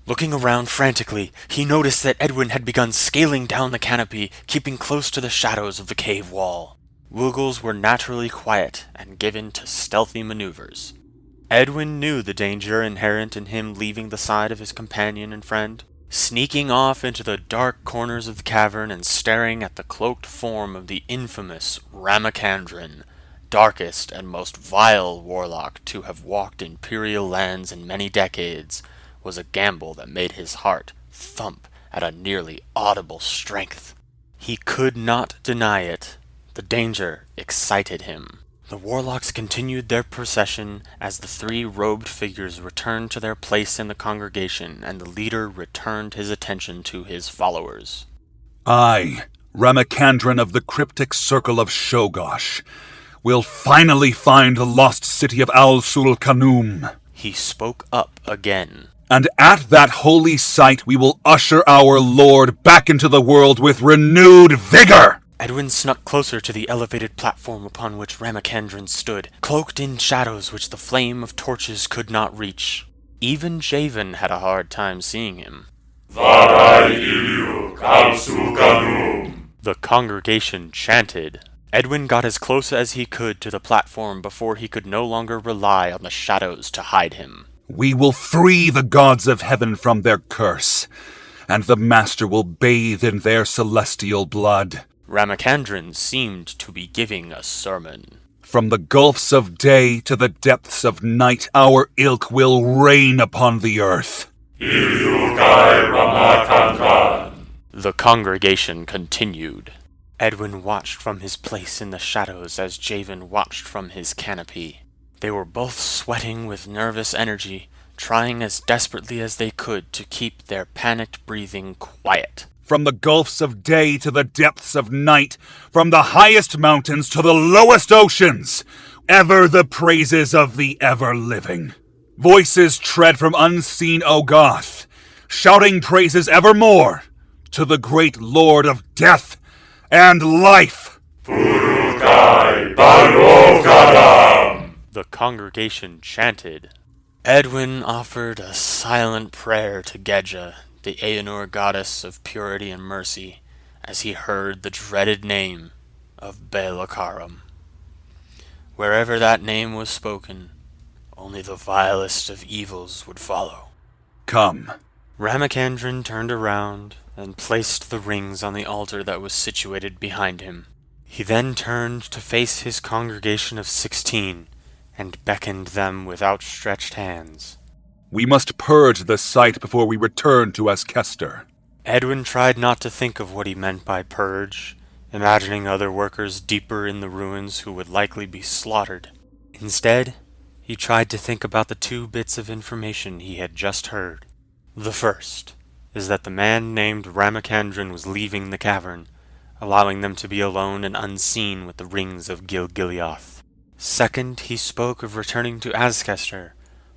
Looking around frantically, he noticed that Edwin had begun scaling down the canopy, keeping close to the shadows of the cave wall. Woogles were naturally quiet and given to stealthy maneuvers. Edwin knew the danger inherent in him leaving the side of his companion and friend, sneaking off into the dark corners of the cavern and staring at the cloaked form of the infamous Ramakandran, darkest and most vile warlock to have walked imperial lands in many decades, was a gamble that made his heart thump at a nearly audible strength. He could not deny it. The danger excited him. The warlocks continued their procession as the three robed figures returned to their place in the congregation, and the leader returned his attention to his followers. I, Ramakandran of the cryptic circle of Shogosh, will finally find the lost city of Al-Sul-Kanum. He spoke up again. And at that holy site we will usher our Lord back into the world with renewed vigor! Edwin snuck closer to the elevated platform upon which Ramakandran stood, cloaked in shadows which the flame of torches could not reach. Even Javan had a hard time seeing him. The congregation chanted. Edwin got as close as he could to the platform before he could no longer rely on the shadows to hide him. We will free the gods of heaven from their curse, and the Master will bathe in their celestial blood. Ramakandran seemed to be giving a sermon. From the gulfs of day to the depths of night, our ilk will reign upon the earth. The congregation continued. Edwin watched from his place in the shadows as Javan watched from his canopy. They were both sweating with nervous energy, trying as desperately as they could to keep their panicked breathing quiet. From the gulfs of day to the depths of night, from the highest mountains to the lowest oceans, ever the praises of the ever-living. Voices tread from unseen Ogoth, shouting praises evermore to the great Lord of Death and Life. The congregation chanted. Edwin offered a silent prayer to Gedja, the Aenor goddess of purity and mercy, as he heard the dreaded name of Belakarum. Wherever that name was spoken, only the vilest of evils would follow. Come. Ramakandran turned around and placed the rings on the altar that was situated behind him. He then turned to face his congregation of 16 and beckoned them with outstretched hands. We must purge the site before we return to Askester. Edwin tried not to think of what he meant by purge, imagining other workers deeper in the ruins who would likely be slaughtered. Instead, he tried to think about the 2 bits of information he had just heard. The first is that the man named Ramakandran was leaving the cavern, allowing them to be alone and unseen with the rings of Gil-Gileath. Second, he spoke of returning to Askester,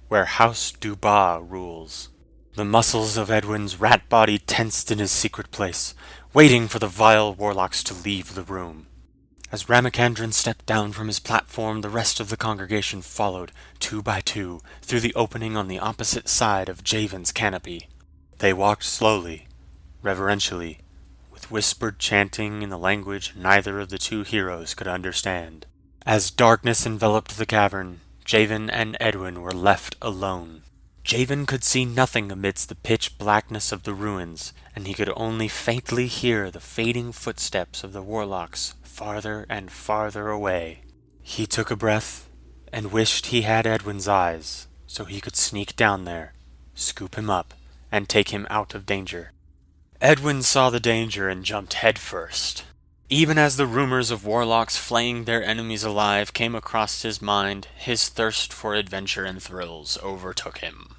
where House Duba rules. The muscles of Edwin's rat body tensed in his secret place, waiting for the vile warlocks to leave the room. As Ramakandran stepped down from his platform, the rest of the congregation followed, 2 by 2, through the opening on the opposite side of Javan's canopy. They walked slowly, reverentially, with whispered chanting in the language neither of the 2 heroes could understand. As darkness enveloped the cavern, Javan and Edwin were left alone. Javan could see nothing amidst the pitch blackness of the ruins, and he could only faintly hear the fading footsteps of the warlocks farther and farther away. He took a breath and wished he had Edwin's eyes, so he could sneak down there, scoop him up, and take him out of danger. Edwin saw the danger and jumped headfirst. Even as the rumors of warlocks flaying their enemies alive came across his mind, his thirst for adventure and thrills overtook him.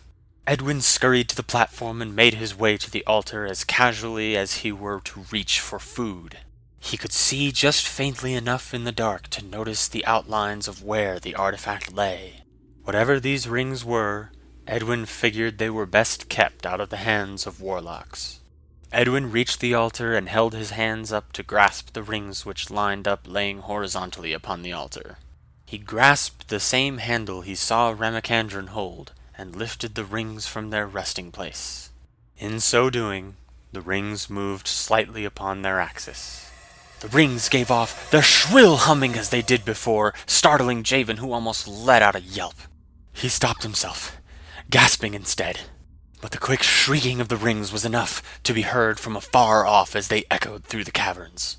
Edwin scurried to the platform and made his way to the altar as casually as he were to reach for food. He could see just faintly enough in the dark to notice the outlines of where the artifact lay. Whatever these rings were, Edwin figured they were best kept out of the hands of warlocks. Edwin reached the altar and held his hands up to grasp the rings which lined up laying horizontally upon the altar. He grasped the same handle he saw Ramakandran hold, and lifted the rings from their resting place. In so doing, the rings moved slightly upon their axis. The rings gave off their shrill humming as they did before, startling Javan, who almost let out a yelp. He stopped himself, gasping instead. But the quick shrieking of the rings was enough to be heard from afar off as they echoed through the caverns.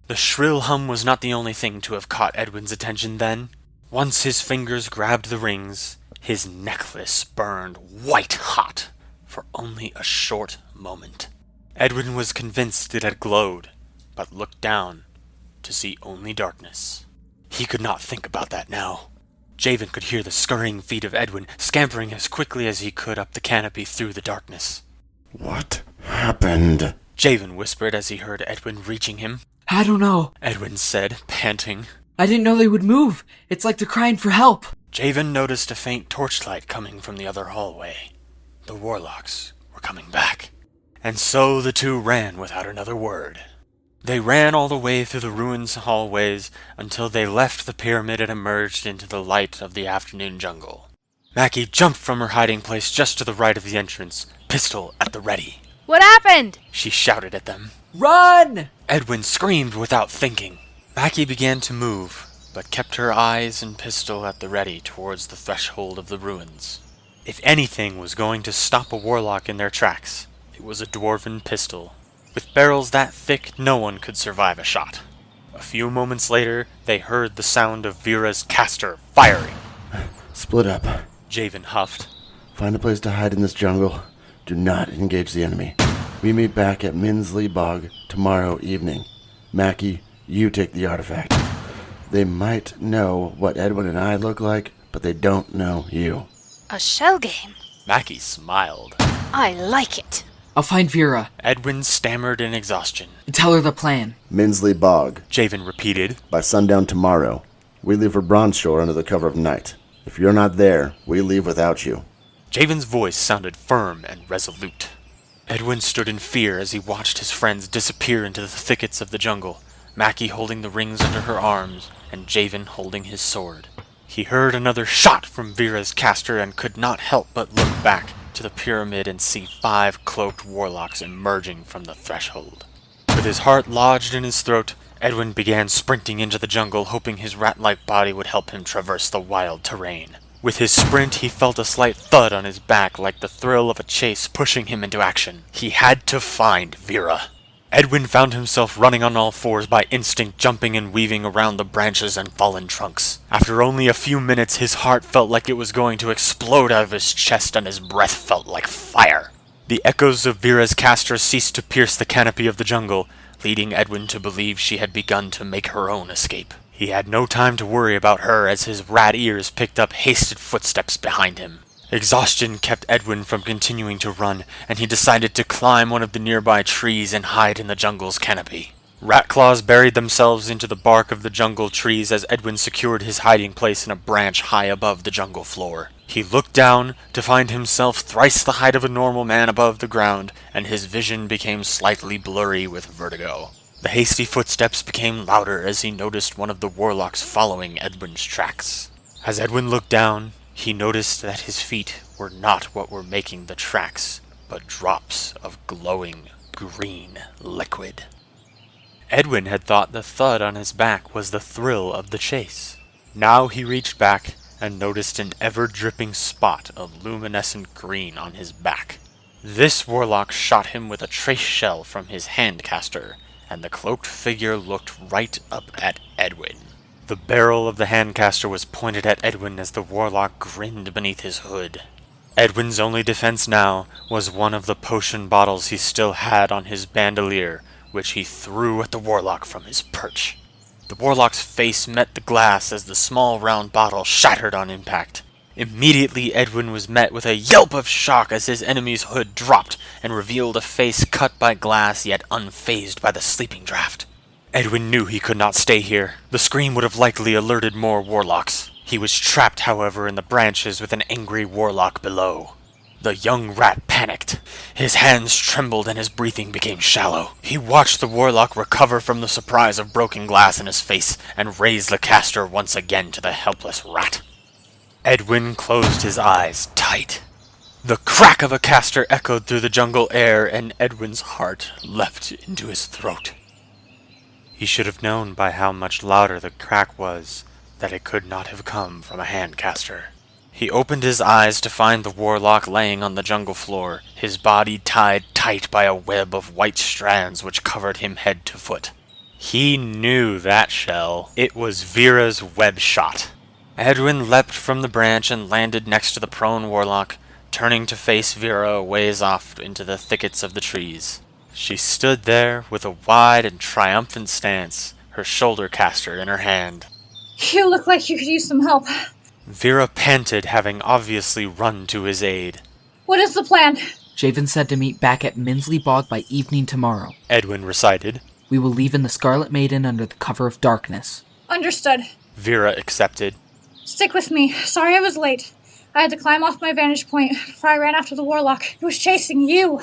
The shrill hum was not the only thing to have caught Edwin's attention then. Once his fingers grabbed the rings, his necklace burned white hot for only a short moment. Edwin was convinced it had glowed, but looked down to see only darkness. He could not think about that now. Javan could hear the scurrying feet of Edwin scampering as quickly as he could up the canopy through the darkness. What happened? Javan whispered as he heard Edwin reaching him. I don't know. Edwin said, panting. I didn't know they would move. It's like they're crying for help. Javan noticed a faint torchlight coming from the other hallway. The warlocks were coming back. And so the two ran without another word. They ran all the way through the ruins hallways until they left the pyramid and emerged into the light of the afternoon jungle. Mackie jumped from her hiding place just to the right of the entrance, pistol at the ready. What happened? She shouted at them. Run! Edwin screamed without thinking. Mackie began to move, but kept her eyes and pistol at the ready towards the threshold of the ruins. If anything was going to stop a warlock in their tracks, it was a dwarven pistol. With barrels that thick, no one could survive a shot. A few moments later, they heard the sound of Veera's caster firing. Split up. Javan huffed. Find a place to hide in this jungle. Do not engage the enemy. We meet back at Minsley Bog tomorrow evening. Mackie, you take the artifact. They might know what Edwin and I look like, but they don't know you. A shell game. Mackie smiled. I like it. I'll find Veera. Edwin stammered in exhaustion. Tell her the plan. Minsley Bog. Javan repeated. By sundown tomorrow, we leave for Bronzeshore under the cover of night. If you're not there, we leave without you. Javan's voice sounded firm and resolute. Edwin stood in fear as he watched his friends disappear into the thickets of the jungle, Mackie holding the rings under her arms, and Javan holding his sword. He heard another shot from Veera's caster and could not help but look back to the pyramid and see 5 cloaked warlocks emerging from the threshold. With his heart lodged in his throat, Edwin began sprinting into the jungle, hoping his rat-like body would help him traverse the wild terrain. With his sprint, he felt a slight thud on his back, like the thrill of a chase pushing him into action. He had to find Veera. Edwin found himself running on all fours by instinct, jumping and weaving around the branches and fallen trunks. After only a few minutes, his heart felt like it was going to explode out of his chest and his breath felt like fire. The echoes of Veera's caster ceased to pierce the canopy of the jungle, leading Edwin to believe she had begun to make her own escape. He had no time to worry about her as his rat ears picked up hasted footsteps behind him. Exhaustion kept Edwin from continuing to run, and he decided to climb one of the nearby trees and hide in the jungle's canopy. Rat claws buried themselves into the bark of the jungle trees as Edwin secured his hiding place in a branch high above the jungle floor. He looked down to find himself thrice the height of a normal man above the ground, and his vision became slightly blurry with vertigo. The hasty footsteps became louder as he noticed one of the warlocks following Edwin's tracks. As Edwin looked down, he noticed that his feet were not what were making the tracks, but drops of glowing green liquid. Edwin had thought the thud on his back was the thrill of the chase. Now he reached back and noticed an ever-dripping spot of luminescent green on his back. This warlock shot him with a trace shell from his handcaster, and the cloaked figure looked right up at Edwin. The barrel of the handcaster was pointed at Edwin as the warlock grinned beneath his hood. Edwin's only defense now was one of the potion bottles he still had on his bandolier, which he threw at the warlock from his perch. The warlock's face met the glass as the small round bottle shattered on impact. Immediately Edwin was met with a yelp of shock as his enemy's hood dropped and revealed a face cut by glass yet unfazed by the sleeping draught. Edwin knew he could not stay here. The scream would have likely alerted more warlocks. He was trapped, however, in the branches with an angry warlock below. The young rat panicked. His hands trembled and his breathing became shallow. He watched the warlock recover from the surprise of broken glass in his face and raise the caster once again to the helpless rat. Edwin closed his eyes tight. The crack of a caster echoed through the jungle air, and Edwin's heart leapt into his throat. He should have known by how much louder the crack was that it could not have come from a hand caster. He opened his eyes to find the warlock laying on the jungle floor, his body tied tight by a web of white strands which covered him head to foot. He knew that shell. It was Veera's web shot. Edwin leapt from the branch and landed next to the prone warlock, turning to face Veera a ways off into the thickets of the trees. She stood there with a wide and triumphant stance, her shoulder caster in her hand. You look like you could use some help. Veera panted, having obviously run to his aid. What is the plan? Javan said to meet back at Minsley Bog by evening tomorrow. Edwin recited. We will leave in the Scarlet Maiden under the cover of darkness. Understood. Veera accepted. Stick with me. Sorry I was late. I had to climb off my vantage point before I ran after the warlock. He was chasing you.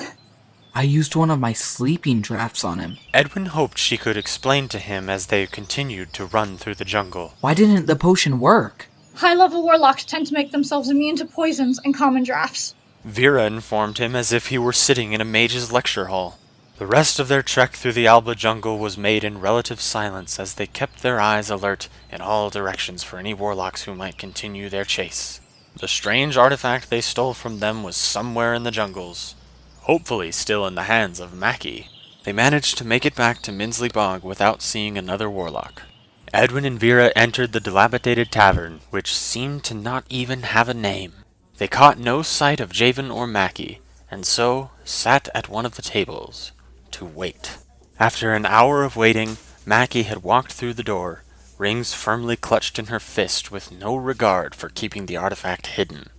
I used one of my sleeping drafts on him. Edwin hoped she could explain to him as they continued to run through the jungle. Why didn't the potion work? High-level warlocks tend to make themselves immune to poisons and common drafts. Veera informed him as if he were sitting in a mage's lecture hall. The rest of their trek through the Alba jungle was made in relative silence as they kept their eyes alert in all directions for any warlocks who might continue their chase. The strange artifact they stole from them was somewhere in the jungles, hopefully still in the hands of Mackie. They managed to make it back to Minsley Bog without seeing another warlock. Edwin and Veera entered the dilapidated tavern, which seemed to not even have a name. They caught no sight of Javan or Mackie, and so sat at one of the tables to wait. After an hour of waiting, Mackie had walked through the door, rings firmly clutched in her fist with no regard for keeping the artifact hidden.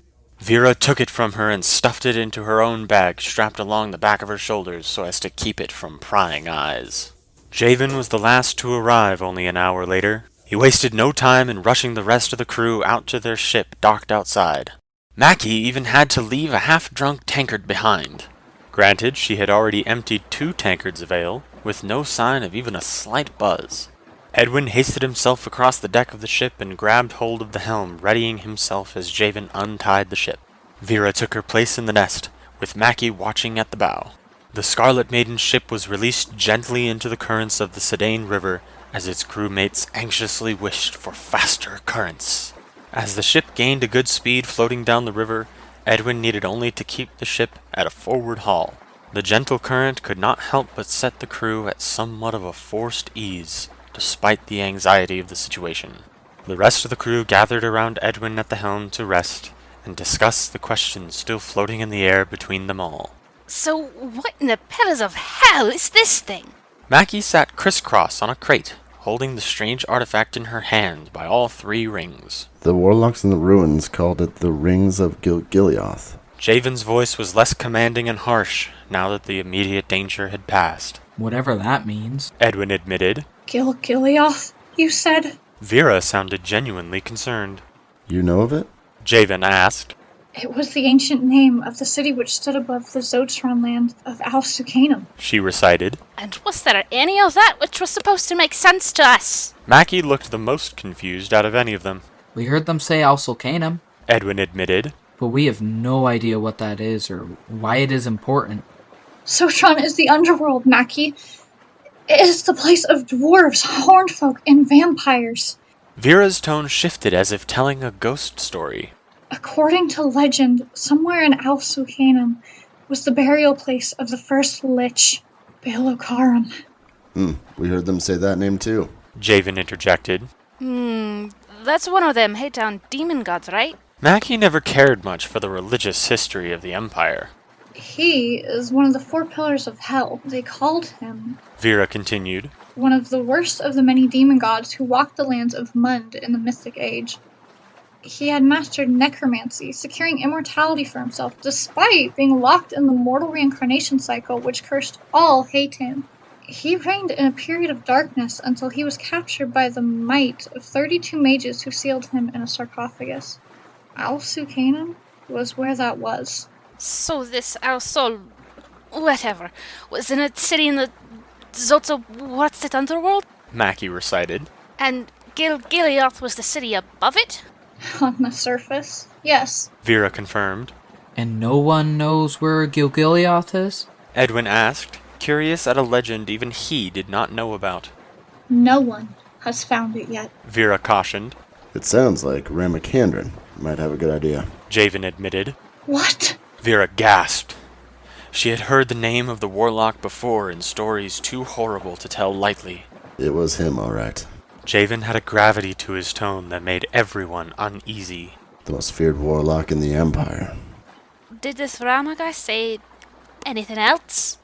Veera took it from her and stuffed it into her own bag strapped along the back of her shoulders so as to keep it from prying eyes. Javan was the last to arrive only an hour later. He wasted no time in rushing the rest of the crew out to their ship docked outside. Mackie even had to leave a half-drunk tankard behind. Granted, she had already emptied 2 tankards of ale, with no sign of even a slight buzz. Edwin hasted himself across the deck of the ship and grabbed hold of the helm, readying himself as Javan untied the ship. Veera took her place in the nest, with Mackie watching at the bow. The Scarlet Maiden ship was released gently into the currents of the Sedaine River as its crewmates anxiously wished for faster currents. As the ship gained a good speed floating down the river, Edwin needed only to keep the ship at a forward haul. The gentle current could not help but set the crew at somewhat of a forced ease, despite the anxiety of the situation. The rest of the crew gathered around Edwin at the helm to rest and discuss the questions still floating in the air between them all. So what in the pillars of hell is this thing? Mackie sat crisscross on a crate, holding the strange artifact in her hand by all 3 rings. The warlocks in the ruins called it the Rings of Gilgilioth. Javan's voice was less commanding and harsh now that the immediate danger had passed. Whatever that means. Edwin admitted. Gilgilioth, you said? Veera sounded genuinely concerned. You know of it? Javan asked. It was the ancient name of the city which stood above the Zotron land of Al-Sukanum. She recited. And was there any of that which was supposed to make sense to us? Mackie looked the most confused out of any of them. We heard them say Al-Sulcanum, Edwin admitted. but we have no idea what that is or why it is important. Zotron is the underworld, Mackie. It is the place of dwarves, horned folk, and vampires. Veera's tone shifted as if telling a ghost story. According to legend, somewhere in Al-Sukanum was the burial place of the first Lich, Belos. We heard them say that name too. Javan interjected. That's one of them hate-down demon gods, right? Mackie never cared much for the religious history of the Empire. He is one of the 4 pillars of hell. They called him Veera continued. one of the worst of the many demon gods who walked the lands of Mund in the Mythic Age. He had mastered necromancy, securing immortality for himself, despite being locked in the mortal reincarnation cycle which cursed all hate him. He reigned in a period of darkness until he was captured by the might of 32 mages who sealed him in a sarcophagus. Al-Sukanum was where that was. So this our soul, whatever, was in a city in the Zoto, what's it, underworld? Mackie recited. And Gilgalioth was the city above it? On the surface, yes. Veera confirmed. And no one knows where Gilgalioth is? Edwin asked, curious at a legend even he did not know about. No one has found it yet. Veera cautioned. It sounds like Ramakandran might have a good idea. Javan admitted. What? Veera gasped. She had heard the name of the Warlock before in stories too horrible to tell lightly. It was him, all right. Javan had a gravity to his tone that made everyone uneasy. The most feared warlock in the Empire. Did this Rama guy say anything else?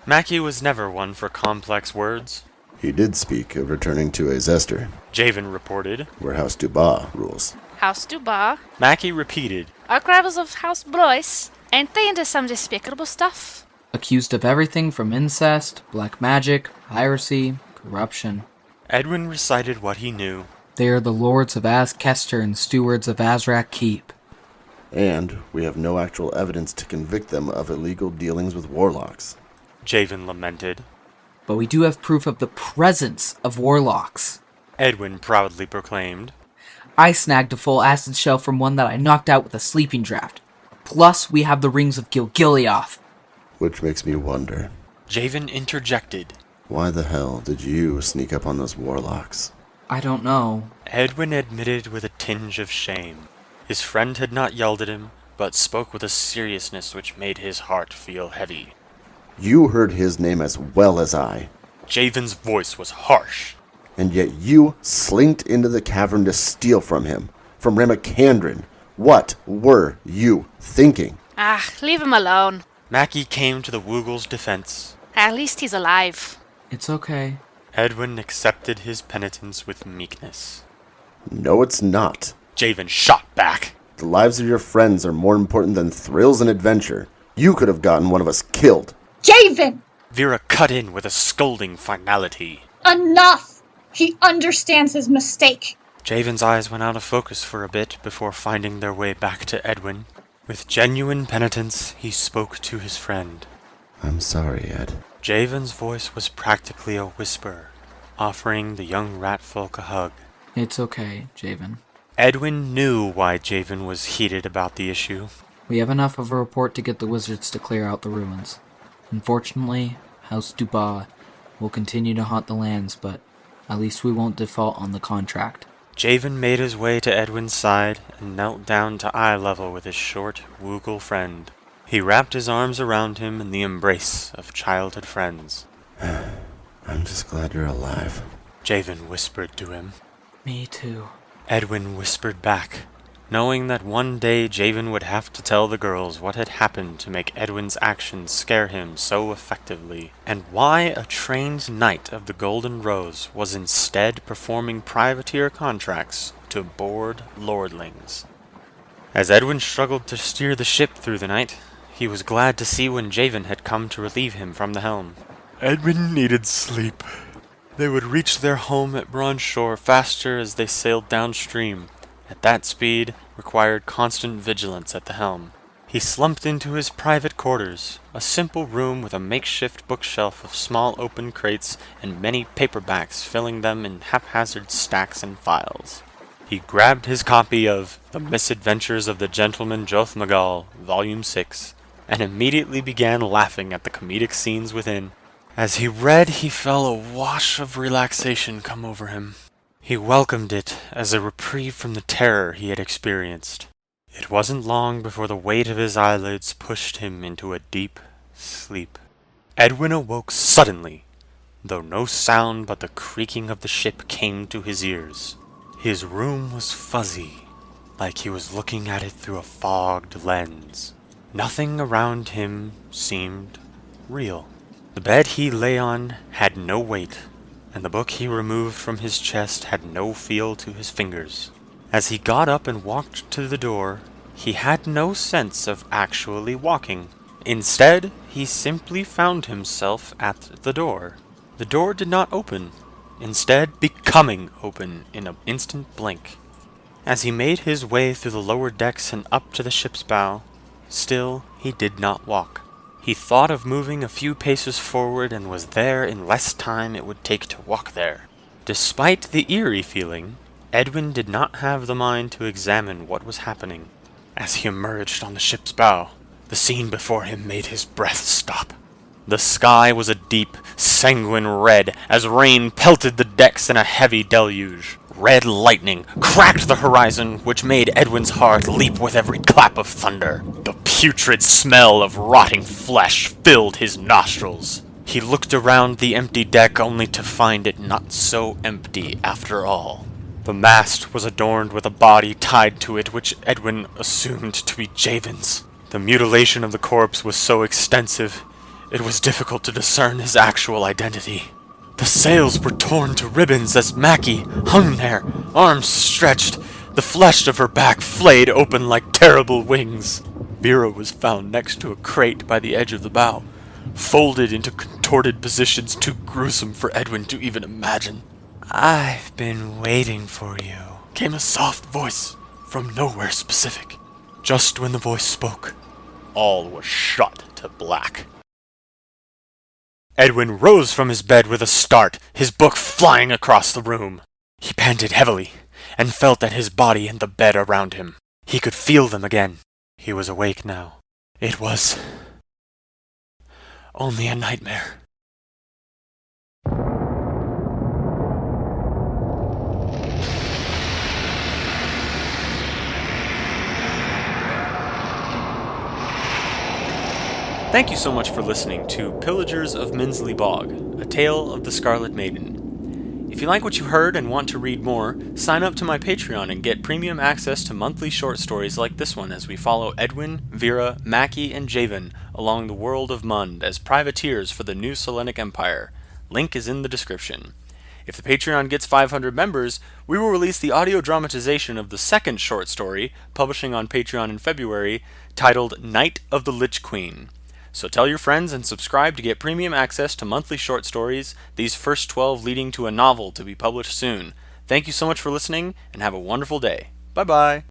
Mackie was never one for complex words. He did speak of returning to Azester, Javan reported. where House Duba rules. House Duba? Mackie repeated. Our grabbers of House Blois, ain't they into some despicable stuff? Accused of everything from incest, black magic, piracy, corruption. Edwin recited what he knew. They are the lords of Azkester and stewards of Azrak Keep. And we have no actual evidence to convict them of illegal dealings with warlocks. Javan lamented. But we do have proof of the presence of warlocks. Edwin proudly proclaimed. I snagged a full acid shell from one that I knocked out with a sleeping draft. Plus, we have the rings of Gilgalioth. Which makes me wonder, Javan interjected. why the hell did you sneak up on those warlocks? I don't know. Edwin admitted with a tinge of shame. His friend had not yelled at him, but spoke with a seriousness which made his heart feel heavy. You heard his name as well as I, Javan's voice was harsh. and yet you slinked into the cavern to steal from him, from Ramakandran. What were you thinking? Ah, leave him alone. Mackie came to the Woogle's defense. At least he's alive. It's okay. Edwin accepted his penitence with meekness. No, it's not. Javan shot back. The lives of your friends are more important than thrills and adventure. You could have gotten one of us killed. Javan! Veera cut in with a scolding finality. Enough! He understands his mistake. Javan's eyes went out of focus for a bit before finding their way back to Edwin. With genuine penitence, he spoke to his friend. I'm sorry, Ed. Javan's voice was practically a whisper, offering the young rat folk a hug. It's okay, Javan. Edwin knew why Javan was heated about the issue. We have enough of a report to get the wizards to clear out the ruins. Unfortunately, House Duba will continue to haunt the lands, but at least we won't default on the contract. Javan made his way to Edwin's side and knelt down to eye level with his short, Woogle friend. He wrapped his arms around him in the embrace of childhood friends. I'm just glad you're alive. Javan whispered to him. Me too. Edwin whispered back, knowing that one day Javan would have to tell the girls what had happened to make Edwin's actions scare him so effectively, and why a trained knight of the Golden Rose was instead performing privateer contracts to board lordlings. As Edwin struggled to steer the ship through the night, he was glad to see when Javan had come to relieve him from the helm. Edwin needed sleep. They would reach their home at Bronze Shore faster as they sailed downstream. At that speed, required constant vigilance at the helm. He slumped into his private quarters, a simple room with a makeshift bookshelf of small open crates and many paperbacks filling them in haphazard stacks and files. He grabbed his copy of The Misadventures of the Gentleman Jothmagal, Volume 6, and immediately began laughing at the comedic scenes within. As he read, he felt a wash of relaxation come over him. He welcomed it as a reprieve from the terror he had experienced. It wasn't long before the weight of his eyelids pushed him into a deep sleep. Edwin awoke suddenly, though no sound but the creaking of the ship came to his ears. His room was fuzzy, like he was looking at it through a fogged lens. Nothing around him seemed real. The bed he lay on had no weight, and the book he removed from his chest had no feel to his fingers. As he got up and walked to the door, he had no sense of actually walking. Instead, he simply found himself at the door. The door did not open, instead becoming open in an instant blink. As he made his way through the lower decks and up to the ship's bow, Still, he did not walk. He thought of moving a few paces forward and was there in less time it would take to walk there. Despite the eerie feeling, Edwin did not have the mind to examine what was happening. As he emerged on the ship's bow, the scene before him made his breath stop. The sky was a deep, sanguine red as rain pelted the decks in a heavy deluge. Red lightning cracked the horizon, which made Edwin's heart leap with every clap of thunder. The putrid smell of rotting flesh filled his nostrils. He looked around the empty deck only to find it not so empty after all. The mast was adorned with a body tied to it which Edwin assumed to be Javan's. The mutilation of the corpse was so extensive, it was difficult to discern his actual identity. The sails were torn to ribbons as Mackie hung there, arms stretched, the flesh of her back flayed open like terrible wings. Veera was found next to a crate by the edge of the bow, folded into contorted positions too gruesome for Edwin to even imagine. "I've been waiting for you," came a soft voice from nowhere specific. Just when the voice spoke, all was shot to black. Edwin rose from his bed with a start, his book flying across the room. He panted heavily, and felt at his body and the bed around him. He could feel them again. He was awake now. It was only a nightmare. Thank you so much for listening to Pillagers of Minsley Bog, a tale of the Scarlet Maiden. If you like what you heard and want to read more, sign up to my Patreon and get premium access to monthly short stories like this one as we follow Edwin, Veera, Mackie, and Javan along the world of Mund as privateers for the new Selenic Empire. Link is in the description. If the Patreon gets 500 members, we will release the audio dramatization of the second short story, publishing on Patreon in February, titled Night of the Lich Queen. So tell your friends and subscribe to get premium access to monthly short stories, these first 12 leading to a novel to be published soon. Thank you so much for listening, and have a wonderful day. Bye-bye!